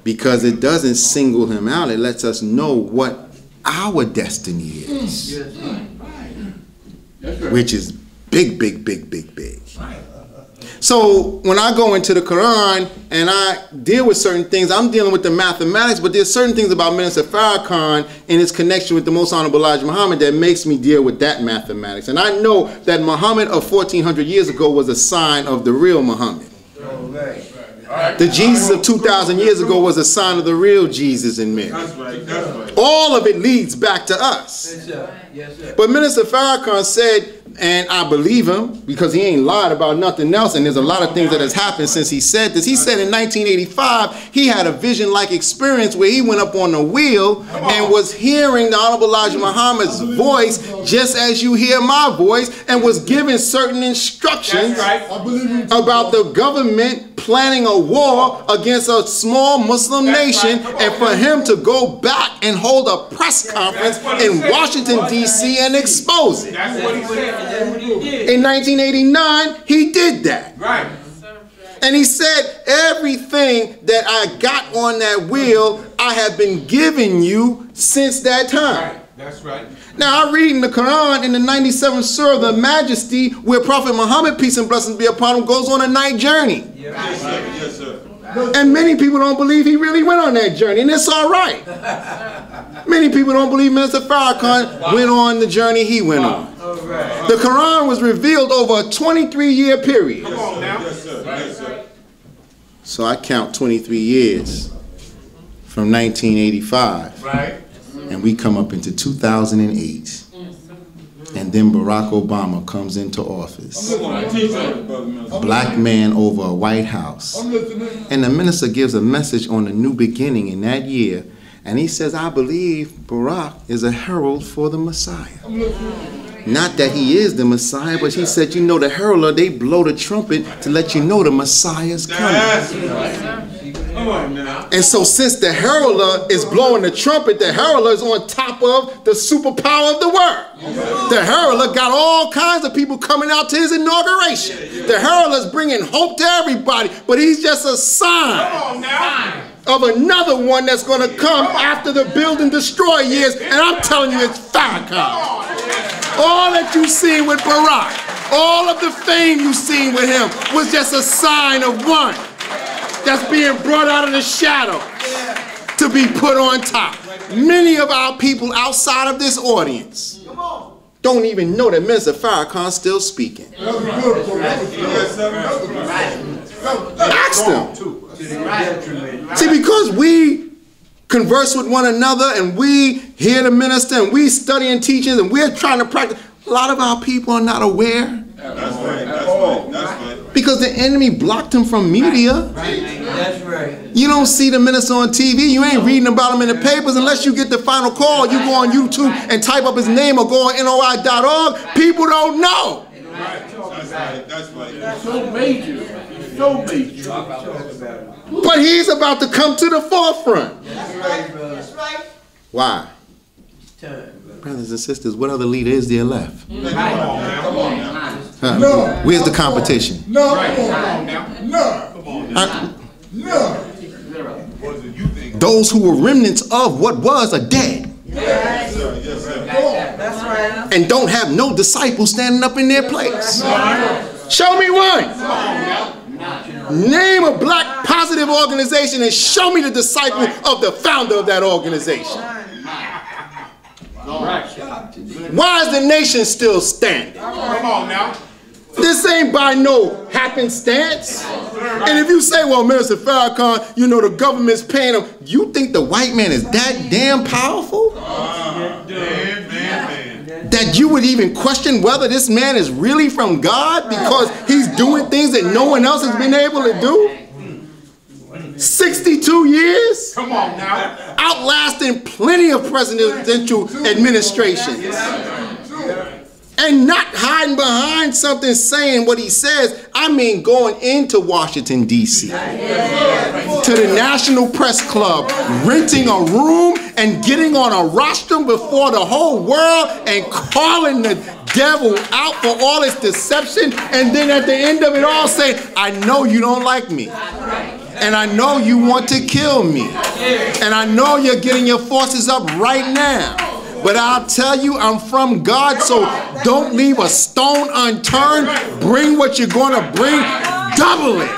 Because it doesn't single him out. It lets us know what our destiny is. Which is big, big, big, big, big. So when I go into the Quran and I deal with certain things, I'm dealing with the mathematics, but there's certain things about Minister Farrakhan and his connection with the Most Honorable Elijah Muhammad that makes me deal with that mathematics. And I know that Muhammad of 1400 years ago was a sign of the real Muhammad. The Jesus of 2,000 years ago was a sign of the real Jesus in Mary. That's right. That's right. All of it leads back to us. Yes, sir. But Minister Farrakhan said, and I believe him because he ain't lied about nothing else, and there's a lot of things that has happened since he said this. He said in 1985 he had a vision-like experience where he went up on the wheel and was hearing the Honorable Elijah Muhammad's voice just as you hear my voice, and was given certain instructions about the government planning a war against a small Muslim nation, and for him to go back and hold a press conference in Washington, D.C. and expose it. That's what he said. In 1989, he did that. Right. And he said, everything that I got on that wheel, I have been giving you since that time. Right. That's right. Now, I read in the Quran in the 97th Surah, the Majesty, where Prophet Muhammad, peace and blessings be upon him, goes on a night journey. Yes, sir. Yes, sir. And many people don't believe he really went on that journey, and it's all right. Many people don't believe Minister Farrakhan went on the journey he went on. The Quran was revealed over a 23-year period. Come on now. Yes, sir. Yes, sir. So I count 23 years from 1985. Right. And we come up into 2008. And then Barack Obama comes into office. A black man over a White House. And the minister gives a message on a new beginning in that year. And he says, I believe Barack is a herald for the Messiah. Not that he is the Messiah, but he said, you know, the herald, they blow the trumpet to let you know the Messiah's coming. Come on now. And so since the herald is blowing the trumpet, the herald is on top of the superpower of the word. The herald got all kinds of people coming out to his inauguration. The herald is bringing hope to everybody, but he's just a sign. Come on now. Of another one that's going to come after the build and destroy years, and I'm telling you, it's Farrakhan. All that you seen with Barack, all of the fame you seen with him was just a sign of one that's being brought out of the shadow to be put on top. Many of our people outside of this audience don't even know that Minister Farrakhan's still speaking. Ask them. See, because we converse with one another and we hear the minister and we study and teachings and we're trying to practice, a lot of our people are not aware. That's right. That's right. That's right. Because the enemy blocked him from media. That's right. You don't see the minister on TV. You ain't reading about him in the papers unless you get the final call. You go on YouTube and type up his name or go on NOI.org. People don't know. That's right. That's right. That's so major. So major. But he's about to come to the forefront. That's right. Why? Brothers and sisters, what other leader is there left? Come on now. Huh? Where's the competition? No. Those who were remnants of what was are dead. Yes, sir. Yes, sir. That's right. And don't have no disciples standing up in their place. Show me one. Name a black positive organization and show me the disciple of the founder of that organization. Why is the nation still standing? Come on now. This ain't by no happenstance. And if you say, well, Minister Farrakhan, you know the government's paying him, you think the white man is that damn powerful? That you would even question whether this man is really from God because he's doing things that no one else has been able to do? 62 years? Come on now. Outlasting plenty of presidential administrations. And not hiding behind something saying what he says. I mean going into Washington, D.C. to the National Press Club, renting a room and getting on a rostrum before the whole world and calling the devil out for all its deception. And then at the end of it all say, I know you don't like me. And I know you want to kill me. And I know you're getting your forces up right now. But I'll tell you, I'm from God, so don't leave a stone unturned. Bring what you're going to bring, double it.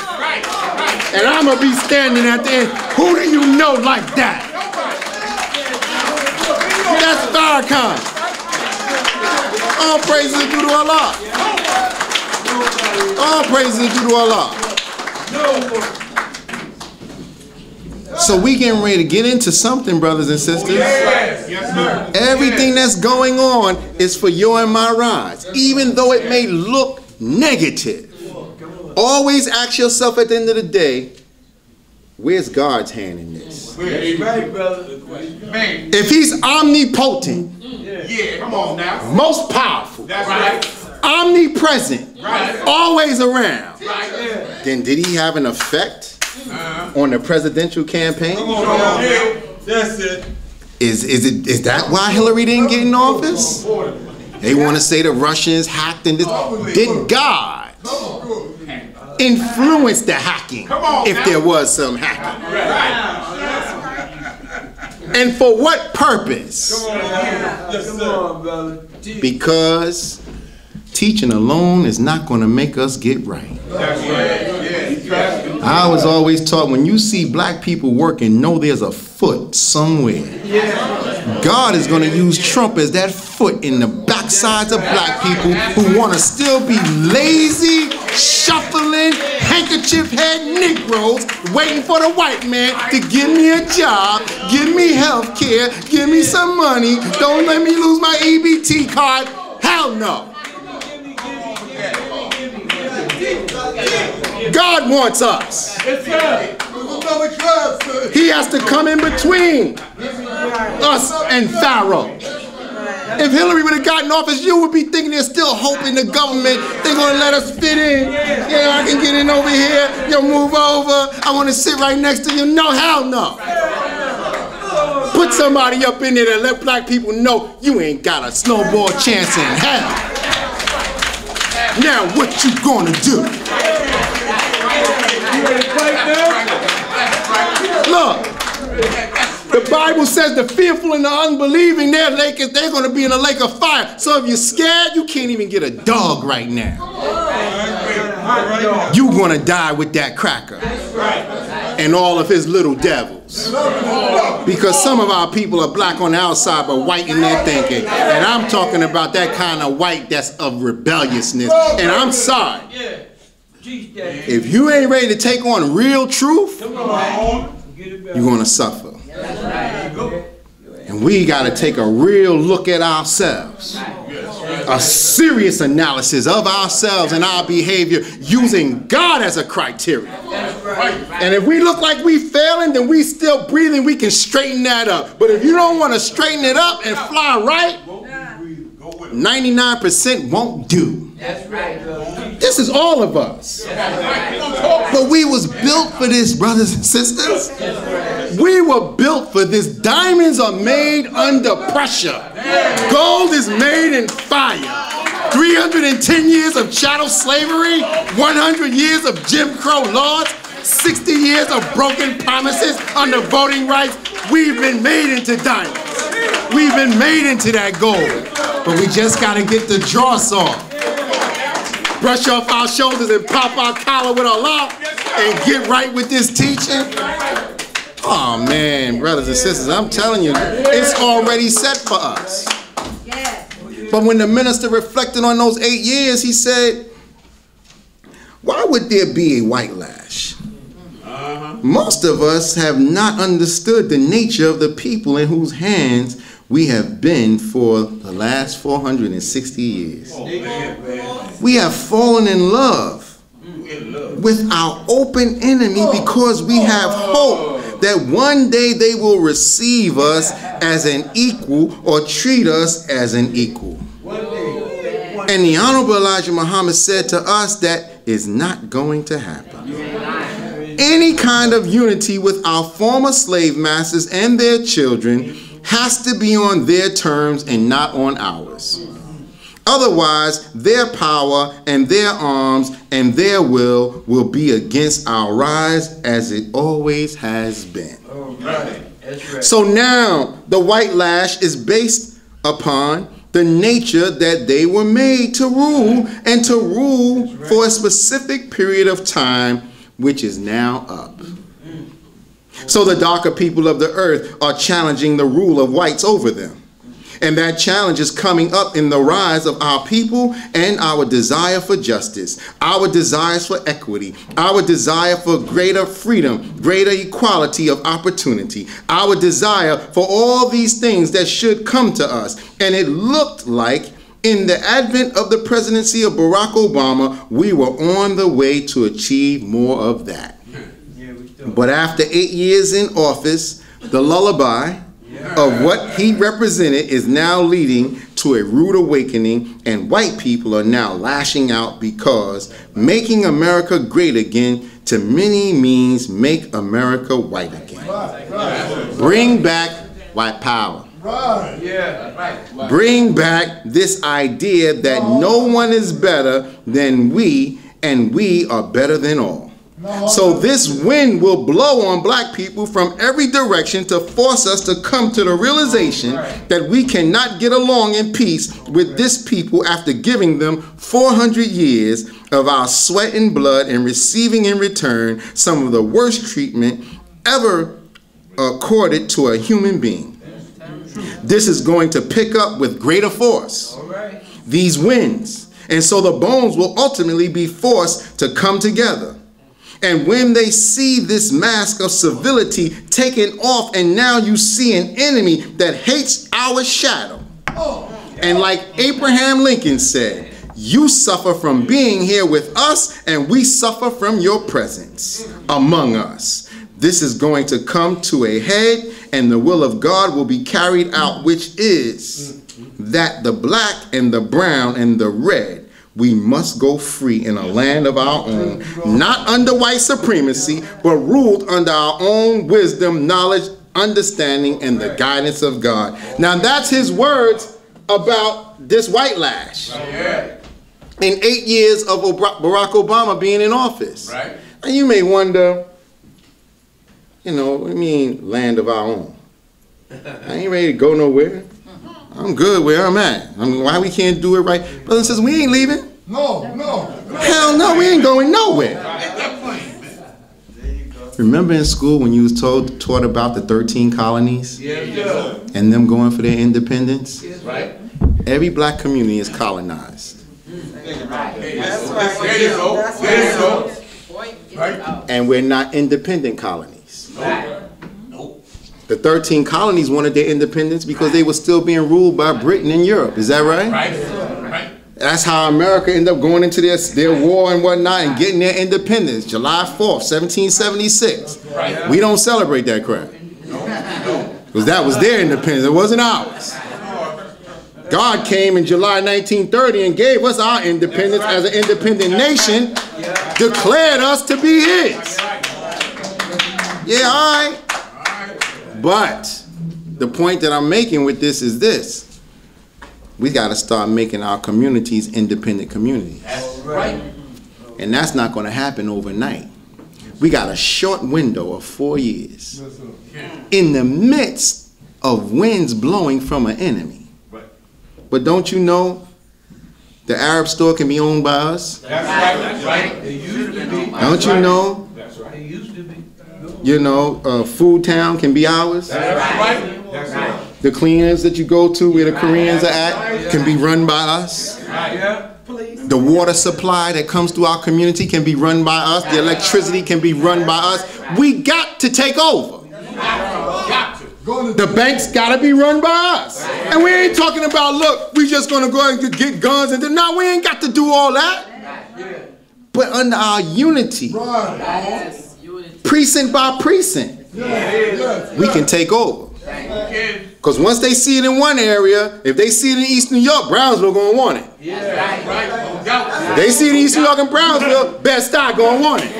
And I'm going to be standing at the end. Who do you know like that? That's Farrakhan. All praises are due to Allah. All praises are due to Allah. So we getting ready to get into something, brothers and sisters. Yes, sir. Everything that's going on is for your and my rise, even though it may look negative. Always ask yourself at the end of the day, where's God's hand in this? Right, brother. Man. If he's omnipotent, Yeah, come on now. most powerful, That's right. omnipresent, Right. always around, Right. then did he have an effect on the presidential campaign? Come on now. That's it. Is that why Hillary didn't get in office? They want to say the Russians hacked and this. Did God influence the hacking, if there was some hacking? And for what purpose? Come on, brother. Because teaching alone is not going to make us get right. I was always taught, when you see black people working, know there's a foot somewhere. God is going to use Trump as that foot in the backsides of black people who want to still be lazy, shuffling, handkerchief head Negroes waiting for the white man to give me a job, give me health care, give me some money, don't let me lose my EBT card. Hell no. God wants us. He has to come in between us and Pharaoh. If Hillary would have gotten office, you would be thinking there's still hope in the government. They're going to let us fit in. Yeah, I can get in over here. You'll move over. I want to sit right next to you. No, hell no. Put somebody up in there and let black people know you ain't got a snowball chance in hell. Now what you gonna do? Look, the Bible says the fearful and the unbelieving, they're going to be in a lake of fire. So if you're scared, you can't even get a dog right now. You're going to die with that cracker and all of his little devils. Because some of our people are black on the outside but white in their thinking. And I'm talking about that kind of white that's of rebelliousness. And I'm sorry. If you ain't ready to take on real truth, you're going to suffer. And we got to take a real look at ourselves. A serious analysis of ourselves and our behavior using God as a criteria. And if we look like we failing, then we still breathing, we can straighten that up. But if you don't want to straighten it up and fly right, 99% won't do. This is all of us. But we was built for this, brothers and sisters. We were built for this. Diamonds are made under pressure. Gold is made in fire. 310 years of chattel slavery, 100 years of Jim Crow laws, 60 years of broken promises under voting rights. We've been made into diamonds. We've been made into that gold. But we just got to get the dross off. Brush off our shoulders and pop our collar with Allah and get right with this teaching. Oh man, brothers and sisters, I'm telling you, it's already set for us. But when the minister reflected on those 8 years, he said, why would there be a white lash? Most of us have not understood the nature of the people in whose hands we have been for the last 460 years. We have fallen in love with our open enemy because we have hope that one day they will receive us as an equal or treat us as an equal. And the Honorable Elijah Muhammad said to us that is not going to happen. Any kind of unity with our former slave masters and their children has to be on their terms and not on ours. Otherwise, their power and their arms and their will be against our rise as it always has been. So now the white lash is based upon the nature that they were made to rule and to rule for a specific period of time, which is now up. So the darker people of the earth are challenging the rule of whites over them. And that challenge is coming up in the rise of our people and our desire for justice, our desires for equity, our desire for greater freedom, greater equality of opportunity, our desire for all these things that should come to us. And it looked like in the advent of the presidency of Barack Obama, we were on the way to achieve more of that. But after 8 years in office, the lullaby of what he represented is now leading to a rude awakening, and white people are now lashing out because making America great again to many means make America white again. Bring back white power. Right. Yeah, right. Bring back this idea that no one is better than we, and we are better than all. So this wind will blow on black people from every direction to force us to come to the realization that we cannot get along in peace with this people after giving them 400 years of our sweat and blood and receiving in return some of the worst treatment ever accorded to a human being. This is going to pick up with greater force, these winds, and so the bones will ultimately be forced to come together. And when they see this mask of civility taken off, and now you see an enemy that hates our shadow. And like Abraham Lincoln said, you suffer from being here with us, and we suffer from your presence among us. This is going to come to a head, and the will of God will be carried out, which is that the black and the brown and the red, we must go free in a land of our own, not under white supremacy, but ruled under our own wisdom, knowledge, understanding, and the guidance of God. Now that's his words about this white lash. In 8 years of Barack Obama being in office. And you may wonder, you know, what do you mean land of our own? I ain't ready to go nowhere. I'm good where I'm at. I mean, why we can't do it right? Brother and sisters, we ain't leaving. No. Hell no, we ain't going nowhere. Remember in school when you was taught about the 13 colonies? And them going for their independence? Every black community is colonized. That's right. There you go. There you go. And we're not independent colonies. The 13 colonies wanted their independence because they were still being ruled by Britain and Europe. Is that right? That's how America ended up going into their war and whatnot and getting their independence. July 4th, 1776. We don't celebrate that crap. Because that was their independence. It wasn't ours. God came in July 1930 and gave us our independence as an independent nation, declared us to be his. Yeah, all right. But the point that I'm making with this is this. We got to start making our communities independent communities. And that's not going to happen overnight. We got a short window of 4 years in the midst of winds blowing from an enemy. But don't you know the Arab store can be owned by us? That's right. It used to be. Don't you know? That's right. It used to be. You know, Food Town can be ours. That's right. That's right. The cleaners that you go to where the Koreans are at can be run by us. The water supply that comes through our community can be run by us. The electricity can be run by us. We got to take over. The banks got to be run by us. And we ain't talking about, look, we just going to go and get guns. And no, we ain't got to do all that. But under our unity, precinct by precinct, we can take over. Because once they see it in one area, if they see it in East New York, Brownsville going to want it. If they see it in East New York and Brownsville, Bed-Stuy going to want it.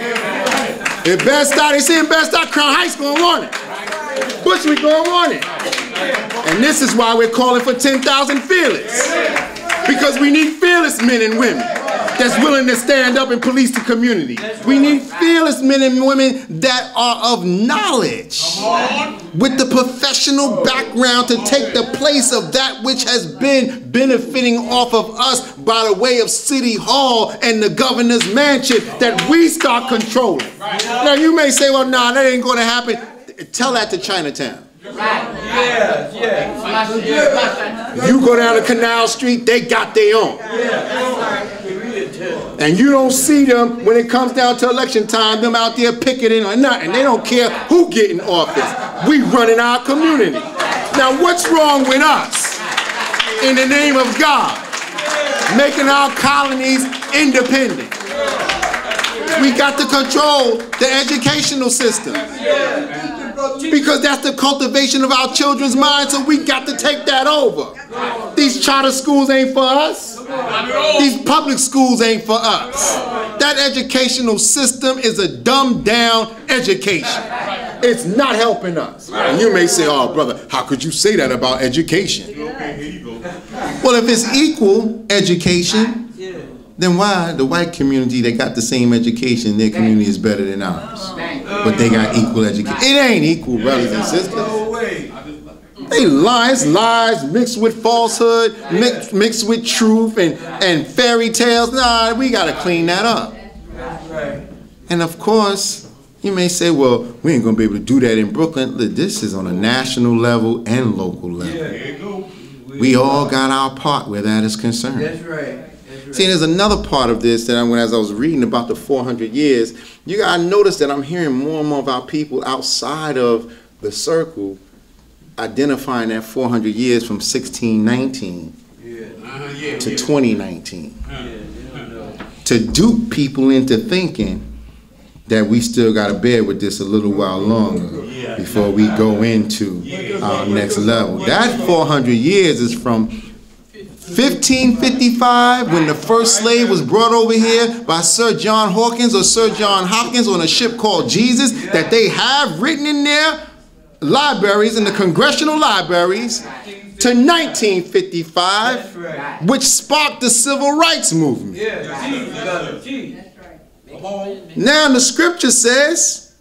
If Bed-Stuy, they see it in Bed-Stuy, Crown Heights going to want it. Bushwick going to want it. And this is why we're calling for 10,000 fearless. Because we need fearless men and women that's willing to stand up and police the community. We need fearless men and women that are of knowledge with the professional background to take the place of that which has been benefiting off of us by the way of City Hall and the governor's mansion that we start controlling. Now you may say, well, nah, that ain't going to happen. Tell that to Chinatown. You go down to Canal Street, they got their own. And you don't see them when it comes down to election time, them out there picketing or nothing. They don't care who get in office. We running our community. Now what's wrong with us? In the name of God, making our colonies independent. We got to control the educational system. Because that's the cultivation of our children's minds, so we got to take that over. These charter schools ain't for us. These public schools ain't for us. That educational system is a dumbed down education. It's not helping us. And you may say, oh, brother, how could you say that about education? Okay, here you go. Well, if it's equal education, then why the white community that got the same education, their community is better than ours? But they got equal education. It ain't equal, brothers and sisters. No way. They lies mixed with falsehood, mixed with truth and fairy tales. Nah, we got to clean that up. And of course, you may say, well, we ain't going to be able to do that in Brooklyn. Look, this is on a national level and local level. We all got our part where that is concerned. That's right. See, there's another part of this that as I was reading about the 400 years, you got to notice that I'm hearing more and more about people outside of the circle identifying that 400 years from 1619 to 2019 to dupe people into thinking that we still got to bear with this a little while longer before we go into our next level. That 400 years is from 1555, when the first slave was brought over here by Sir John Hawkins or Sir John Hopkins on a ship called Jesus, that they have written in their libraries, in the congressional libraries, to 1955, which sparked the civil rights movement. Now the scripture says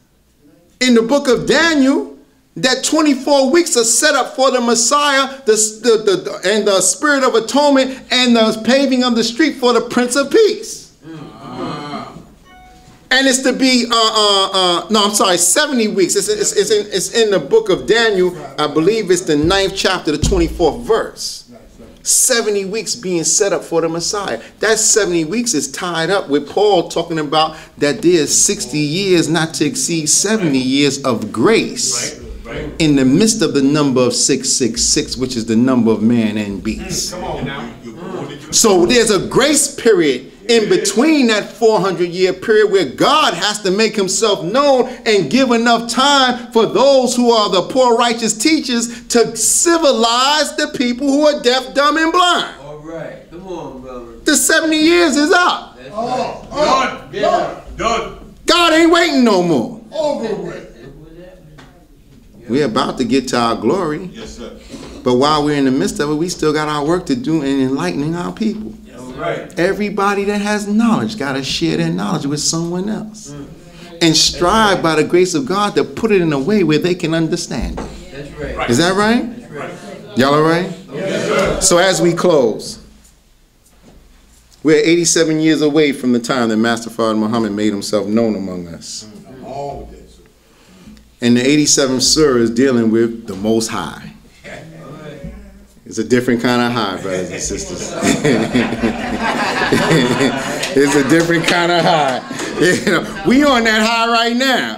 in the book of Daniel that 24 weeks are set up for the Messiah, and the Spirit of Atonement, and the paving of the street for the Prince of Peace. And it's to be, 70 weeks. It's in the book of Daniel. I believe it's the 9th chapter, the 24th verse. 70 weeks being set up for the Messiah. That 70 weeks is tied up with Paul talking about that there's 60 years not to exceed 70 years of grace. In the midst of the number of 666, which is the number of man and beast. So there's a grace period in between that 400-year period where God has to make himself known and give enough time for those who are the poor righteous teachers to civilize the people who are deaf, dumb, and blind. All right. Come on, brother. The 70 years is up. Done. God ain't waiting no more. Over with. We're about to get to our glory. Yes, sir. But while we're in the midst of it, we still got our work to do in enlightening our people. Right. Everybody that has knowledge got to share their knowledge with someone else. And strive by the grace of God to put it in a way where they can understand it. That's right. Is that right? That's right. Y'all all right? Yes, sir. So as we close, we're 87 years away from the time that Master Father Muhammad made himself known among us. And the 87th surah is dealing with the Most High. It's a different kind of high, brothers and sisters. It's a different kind of high. You know, we on that high right now.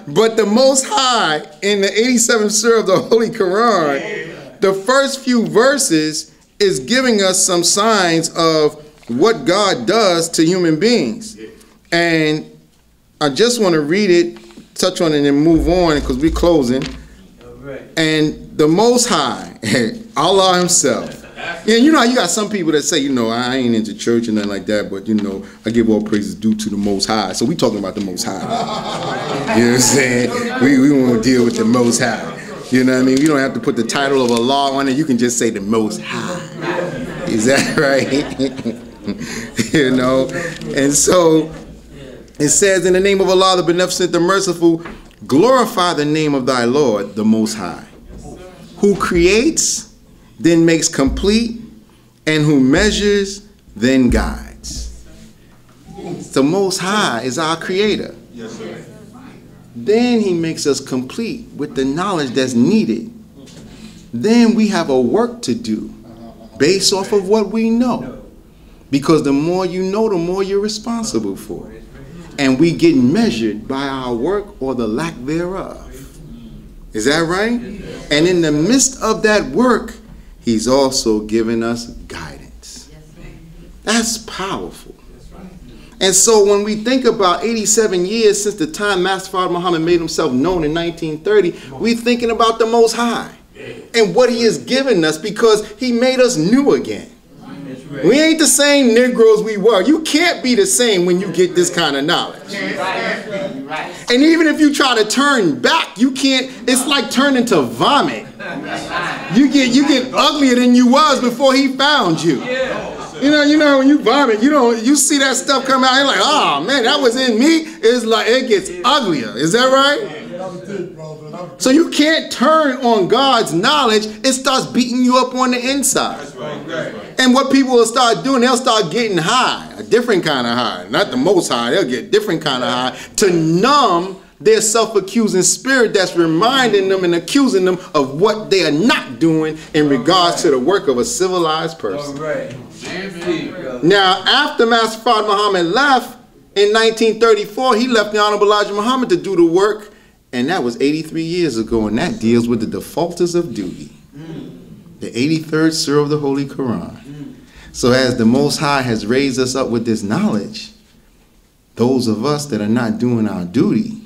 But the Most High, in the 87th surah of the Holy Quran, the first few verses is giving us some signs of what God does to human beings. And I just want to read it, touch on it, and then move on because we're closing. And the Most High, Allah himself. Yeah, you know how you got some people that say, you know, I ain't into church and nothing like that, but, you know, I give all praises due to the Most High. So we talking about the Most High. You know what I'm saying? We want to deal with the Most High. You know what I mean? You don't have to put the title of Allah on it. You can just say the Most High. Is that right? You know? And so it says, in the name of Allah, the Beneficent, the Merciful, glorify the name of thy Lord, the Most High, who creates, then makes complete, and who measures, then guides. The Most High is our creator. Yes, sir. Then he makes us complete with the knowledge that's needed. Then we have a work to do based off of what we know. Because the more you know, the more you're responsible for. And we get measured by our work or the lack thereof. Is that right? And in the midst of that work, he's also given us guidance. That's powerful. And so when we think about 87 years since the time Master Father Muhammad made himself known in 1930, we're thinking about the Most High and what he has given us because he made us new again. We ain't the same Negroes we were. You can't be the same when you get this kind of knowledge. And even if you try to turn back, you can't. It's like turning to vomit. You get uglier than you was before he found you. You know when you vomit, you see that stuff come out, you're like, oh man, that was in me. It's like it gets uglier. Is that right? So you can't turn on God's knowledge. It starts beating you up on the inside. That's right. And what people will start doing, they'll start getting high, a different kind of high, not the most high. They'll get a different kind of high to numb their self-accusing spirit that's reminding them and accusing them of what they are not doing in regards to the work of a civilized person. Now, after Master Fard Muhammad left in 1934, he left the Honorable Elijah Muhammad to do the work, and that was 83 years ago, and that deals with the defaulters of duty, the 83rd Surah of the Holy Quran. So as the Most High has raised us up with this knowledge, those of us that are not doing our duty,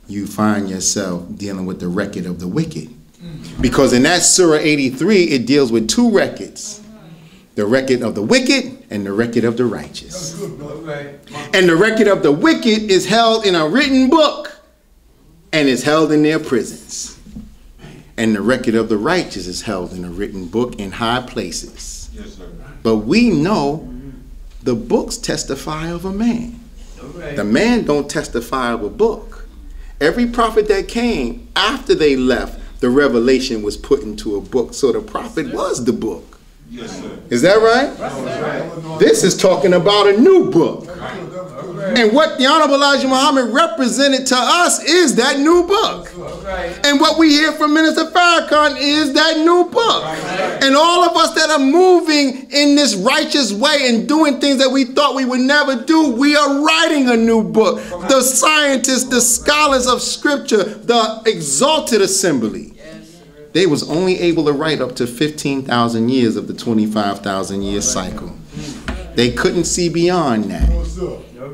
you find yourself dealing with the record of the wicked. Because in that Surah 83, it deals with two records. The record of the wicked and the record of the righteous. And the record of the wicked is held in a written book and is held in their prisons. And the record of the righteous is held in a written book in high places. Yes, sir. But we know the books testify of a man. The man don't testify of a book. Every prophet that came after they left, the revelation was put into a book. So the prophet was the book. Yes, sir. Is that right? This is talking about a new book. And what the Honorable Elijah Muhammad represented to us is that new book. And what we hear from Minister Farrakhan is that new book. And all of us that are moving in this righteous way and doing things that we thought we would never do, we are writing a new book. The scientists, the scholars of scripture, the exalted assembly, they was only able to write up to 15,000 years of the 25,000 year cycle. They couldn't see beyond that.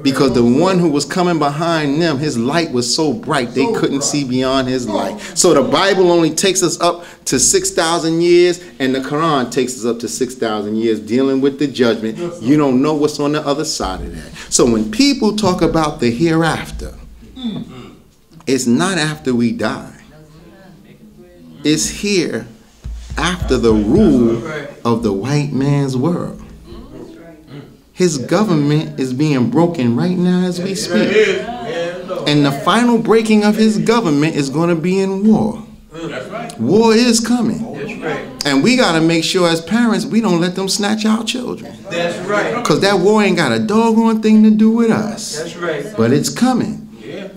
Because the one who was coming behind them, his light was so bright, they couldn't see beyond his light. So the Bible only takes us up to 6,000 years, and the Quran takes us up to 6,000 years dealing with the judgment. You don't know what's on the other side of that. So when people talk about the hereafter, it's not after we die. It's here after the rule of the white man's world. His government is being broken right now as we speak. And the final breaking of his government is going to be in war. War is coming. And we got to make sure as parents we don't let them snatch our children. That's right. Because that war ain't got a doggone thing to do with us. That's right. But it's coming.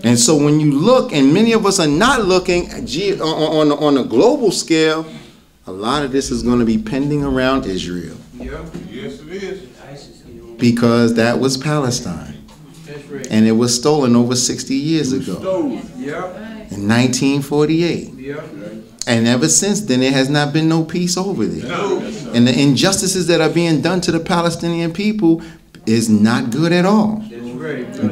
And so when you look, and many of us are not looking on a global scale, a lot of this is going to be pending around Israel. Yes, it is. Because that was Palestine. And it was stolen over 60 years ago. In 1948. And ever since then, there has not been no peace over there. And the injustices that are being done to the Palestinian people is not good at all.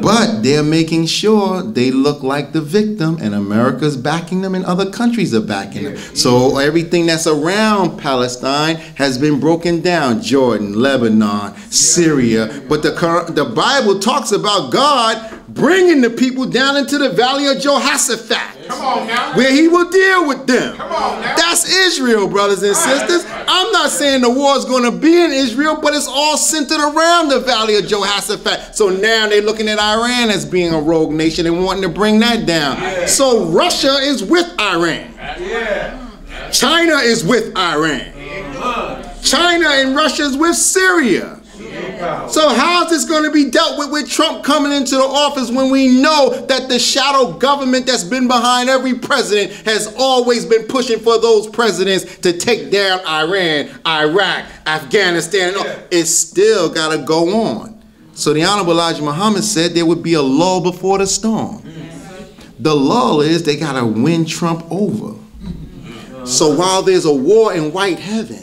But they're making sure they look like the victim, and America's backing them and other countries are backing them. So everything that's around Palestine has been broken down. Jordan, Lebanon, Syria. But the Bible talks about God bringing the people down into the valley of Jehoshaphat. Come on now. Where he will deal with them. Come on now. That's Israel, brothers and sisters. I'm not saying the war is going to be in Israel, but it's all centered around the valley of Jehoshaphat. So now they're looking at Iran as being a rogue nation and wanting to bring that down. So Russia is with Iran. China is with Iran. China and Russia is with Syria. So how is this going to be dealt with Trump coming into the office when we know that the shadow government that's been behind every president has always been pushing for those presidents to take down Iran, Iraq, Afghanistan, and all. It's still got to go on. So the Honorable Elijah Muhammad said there would be a lull before the storm. The lull is they got to win Trump over. So while there's a war in white heaven,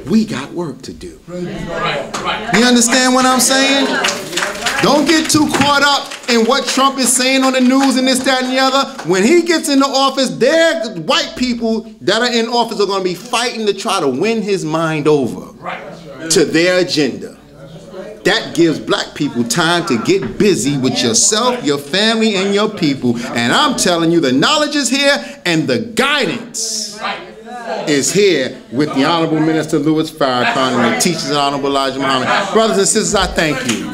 we got work to do. You understand what I'm saying? Don't get too caught up in what Trump is saying on the news and this, that, and the other. When he gets into office, their white people that are in office are going to be fighting to try to win his mind over to their agenda. That gives black people time to get busy with yourself, your family, and your people. And I'm telling you, the knowledge is here and the guidance is here with the Honorable Minister Louis Farrakhan and the teachers of Honorable Elijah Muhammad. Brothers and sisters, I thank you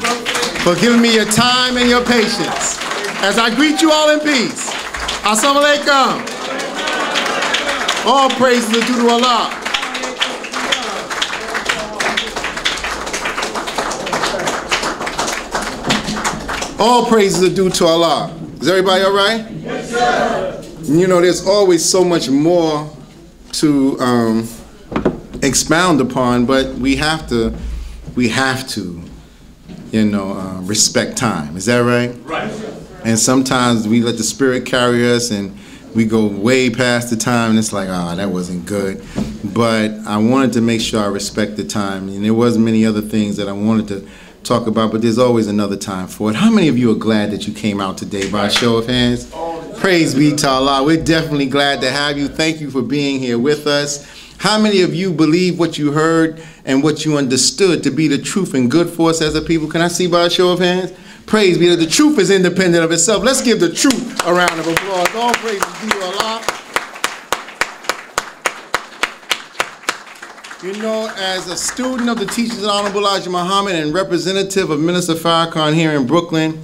for giving me your time and your patience as I greet you all in peace. Assalamu alaikum. All praises are due to Allah. All praises are due to Allah. Is everybody all right? Yes, sir. You know, there's always so much more to expound upon, but we have to, you know, respect time. Is that right? Right. And sometimes we let the Spirit carry us and we go way past the time and it's like, ah, that wasn't good. But I wanted to make sure I respect the time. And there wasn't many other things that I wanted to talk about, but there's always another time for it. How many of you are glad that you came out today by a show of hands? Praise be to Allah. We're definitely glad to have you. Thank you for being here with us. How many of you believe what you heard and what you understood to be the truth and good for us as a people? Can I see by a show of hands? Praise be that the truth is independent of itself. Let's give the truth a round of applause. All praises be to Allah. You know, as a student of the teachings of Honorable Elijah Muhammad and representative of Minister Farrakhan here in Brooklyn,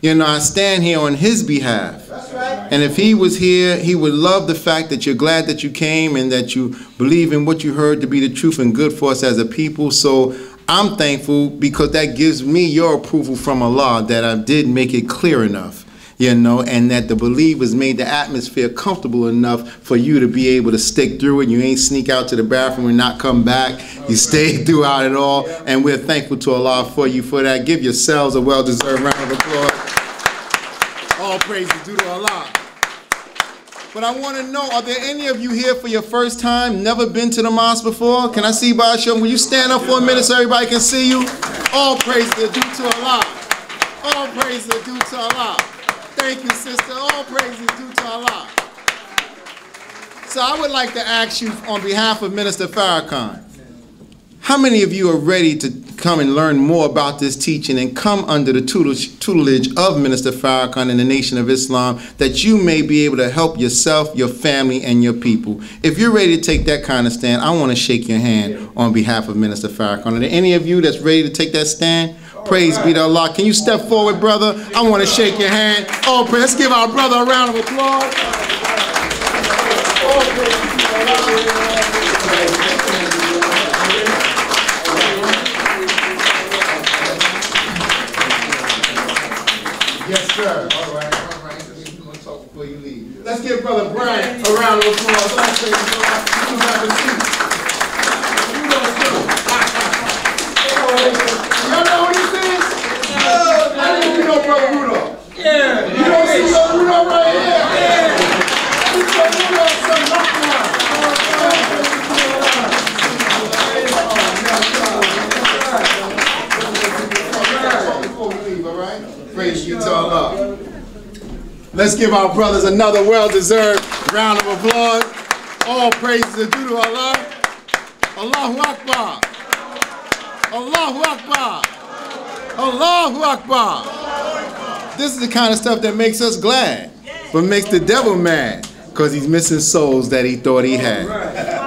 you know, I stand here on his behalf. That's right. And if he was here, he would love the fact that you're glad that you came and that you believe in what you heard to be the truth and good for us as a people. So I'm thankful because that gives me your approval from Allah that I did make it clear enough, you know, and that the believers made the atmosphere comfortable enough for you to be able to stick through it. You ain't sneak out to the bathroom and not come back. You stayed throughout it all, and we're thankful to Allah for you for that. Give yourselves a well-deserved round of applause. All praise is due to Allah. But I want to know, are there any of you here for your first time, never been to the mosque before? Can I see by a show? Will you stand up for a minute so everybody can see you? All praise is due to Allah. All praise is due to Allah. Thank you, sister. All praise is due to Allah. So I would like to ask you on behalf of Minister Farrakhan, how many of you are ready to come and learn more about this teaching and come under the tutelage of Minister Farrakhan and the Nation of Islam, that you may be able to help yourself, your family, and your people? If you're ready to take that kind of stand, I want to shake your hand on behalf of Minister Farrakhan. Are there any of you that's ready to take that stand? Praise be to Allah. Can you step forward, brother? I want to shake your hand. Oh, let's give our brother a round of applause. Oh, praise be to Allah. Yes, sir. All right. We're going to talk before you leave. Let's give Brother Brian a round of applause. Let's say, you can have a seat. Y'all know what this is? I didn't even know Brother Rudolph. Yeah. You don't see Brother Rudolph right here? Yeah. This Brother Rudolph, son, before we leave, all right? Praise you to Allah. Let's give our brothers another well-deserved round of applause. All praises are due to Allah. Allahu Akbar. Allahu Akbar. Allahu Akbar. This is the kind of stuff that makes us glad, but makes the devil mad, because he's missing souls that he thought he had.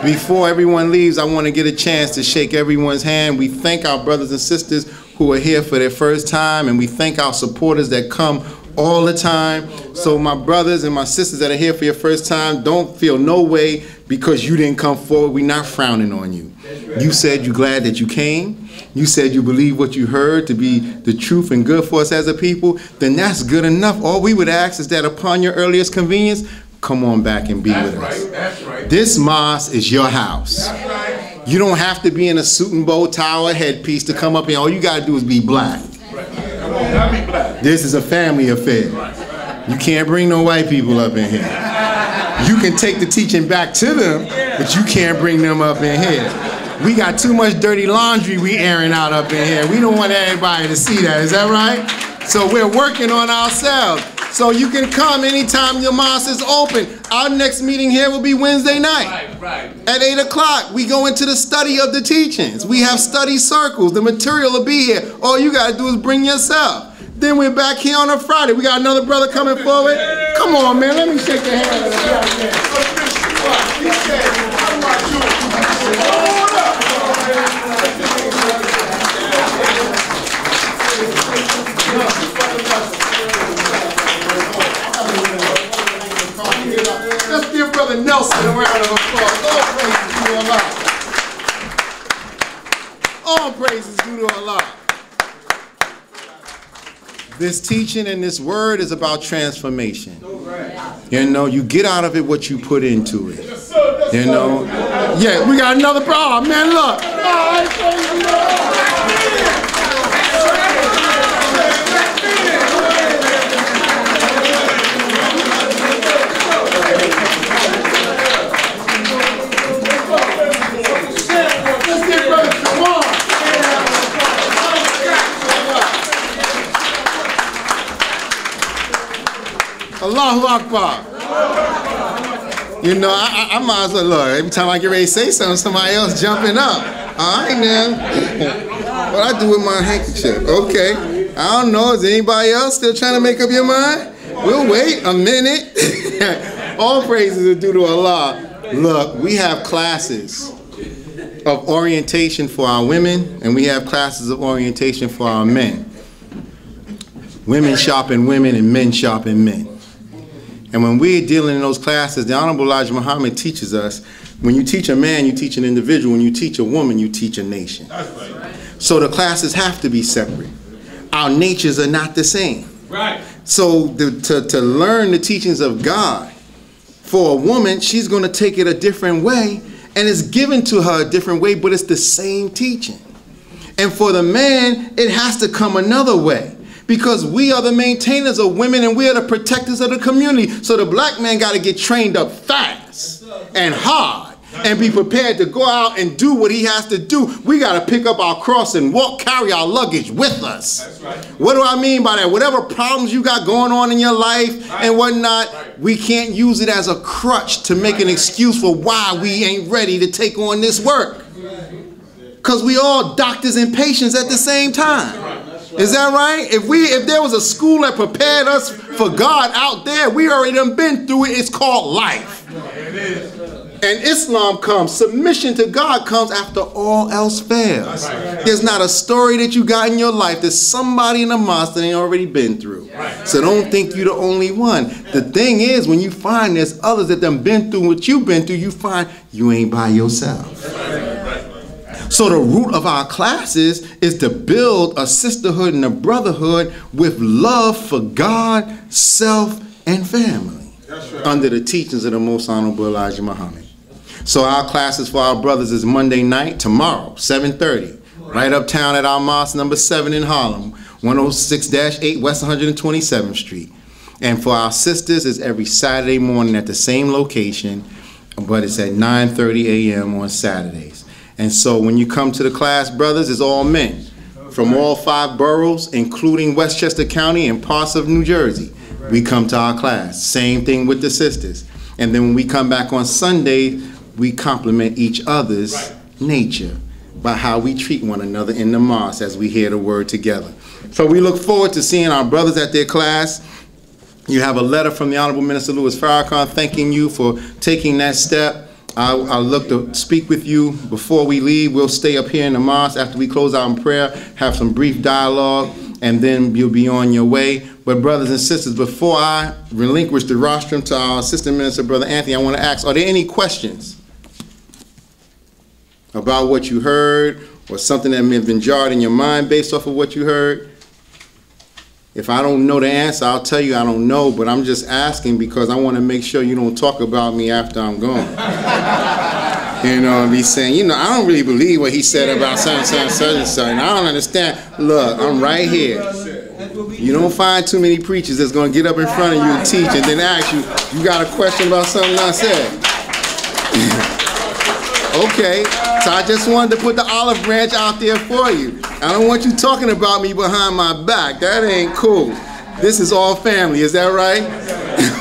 Before everyone leaves, I want to get a chance to shake everyone's hand. We thank our brothers and sisters who are here for their first time, and we thank our supporters that come all the time. So my brothers and my sisters that are here for your first time, don't feel no way because you didn't come forward. We're not frowning on you. You said you're glad that you came. You said you believe what you heard to be the truth and good for us as a people. Then that's good enough. All we would ask is that upon your earliest convenience, come on back and be with us. That's right. This mosque is your house. That's right. You don't have to be in a suit and bow tie or headpiece to come up here. All you got to do is be black. This is a family affair. You can't bring no white people up in here. You can take the teaching back to them, but you can't bring them up in here. We got too much dirty laundry we airing out up in here. We don't want everybody to see that. Is that right? So we're working on ourselves. So you can come anytime your mosque is open. Our next meeting here will be Wednesday night. At 8 o'clock. We go into the study of the teachings. We have study circles. The material will be here. All you got to do is bring yourself. Then we're back here on a Friday. We got another brother coming forward. Come on, man. Let me shake your hand. Let's give Brother Nelson a round of applause. All praises due to Allah. This teaching and this word is about transformation. You know, you get out of it what you put into it. You know? Yeah, we got another problem, man. Look. Allahu Akbar. You know, I might as well look. Every time I get ready to say something, somebody else jumping up. All right, now. What I do with my handkerchief? Okay. I don't know. Is anybody else still trying to make up your mind? We'll wait a minute. All praises are due to Allah. Look, we have classes of orientation for our women, and we have classes of orientation for our men. Women shopping women and men shopping men. And when we're dealing in those classes, the Honorable Elijah Muhammad teaches us, when you teach a man, you teach an individual. When you teach a woman, you teach a nation. So the classes have to be separate. Our natures are not the same. Right. So to learn the teachings of God, for a woman, she's going to take it a different way, and it's given to her a different way, but it's the same teaching. And for the man, it has to come another way. Because we are the maintainers of women and we are the protectors of the community. So the black man got to get trained up fast and hard and be prepared to go out and do what he has to do. We got to pick up our cross and walk, carry our luggage with us. That's right. What do I mean by that? Whatever problems you got going on in your life and whatnot, we can't use it as a crutch to make an excuse for why we ain't ready to take on this work. Because we all doctors and patients at the same time. Is that right? If there was a school that prepared us for God out there, we already done been through it. It's called life. And Islam comes, submission to God comes after all else fails. There's not a story that you got in your life that somebody in the mosque that ain't already been through. So don't think you're the only one. The thing is, when you find there's others that done been through what you've been through, you find you ain't by yourself. So the root of our classes is to build a sisterhood and a brotherhood with love for God, self, and family under the teachings of the Most Honorable Elijah Muhammad. So our classes for our brothers is Monday night, tomorrow, 7:30, right uptown at our mosque number 7 in Harlem, 106-8 West 127th Street. And for our sisters, it's every Saturday morning at the same location, but it's at 9:30 a.m. on Saturdays. And so when you come to the class, brothers, it's all men from all 5 boroughs, including Westchester County and parts of New Jersey. We come to our class. Same thing with the sisters. And then when we come back on Sunday, we compliment each other's nature by how we treat one another in the mosque as we hear the word together. So we look forward to seeing our brothers at their class. You have a letter from the Honorable Minister Louis Farrakhan thanking you for taking that step. I'll look to speak with you before we leave. We'll stay up here in the mosque after we close out in prayer, have some brief dialogue, and then you'll be on your way. But brothers and sisters, before I relinquish the rostrum to our Assistant Minister, Brother Anthony, I want to ask, are there any questions about what you heard or something that may have been jarred in your mind based off of what you heard? If I don't know the answer, I'll tell you I don't know, but I'm just asking because I want to make sure you don't talk about me after I'm gone. You know, and be saying, you know, I don't really believe what he said about such and such. I don't understand. Look, I'm right here. You don't find too many preachers that's going to get up in front of you and teach and then ask you, you got a question about something I said? Okay, so I just wanted to put the olive branch out there for you. I don't want you talking about me behind my back. That ain't cool. This is all family, is that right?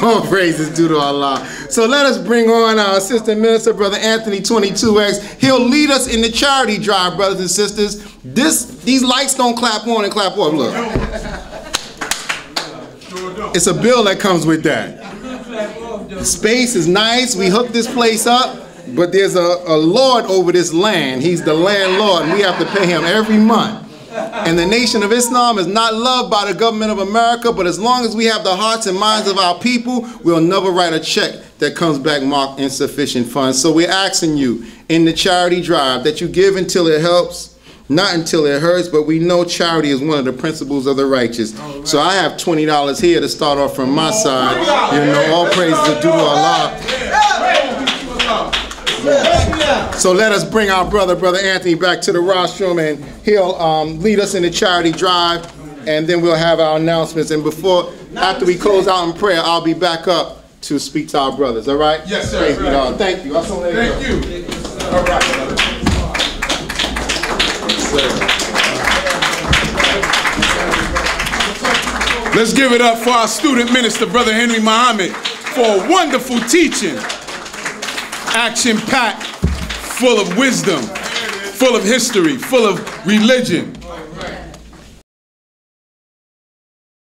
All praises due to Allah. So let us bring on our assistant minister, Brother Anthony 22X. He'll lead us in the charity drive, brothers and sisters. These lights don't clap on and clap off. Look. It's a bill that comes with that. The space is nice. We hooked this place up. But there's a lord over this land. He's the landlord, and we have to pay him every month. And the Nation of Islam is not loved by the government of America, but as long as we have the hearts and minds of our people, we'll never write a check that comes back marked insufficient funds. So we're asking you in the charity drive that you give until it helps, not until it hurts, but we know charity is one of the principles of the righteous. So I have $20 here to start off from my side. You know, all praises are due to Allah. So let us bring our brother Anthony, back to the rostrum, and he'll lead us in the charity drive, and then we'll have our announcements. And after we close out in prayer, I'll be back up to speak to our brothers. All right? Yes, sir. Praise be to God. Thank you. Thank you. All right. Let's give it up for our student minister, Brother Henry Muhammad, for a wonderful teaching. Action-packed, full of wisdom, full of history, full of religion.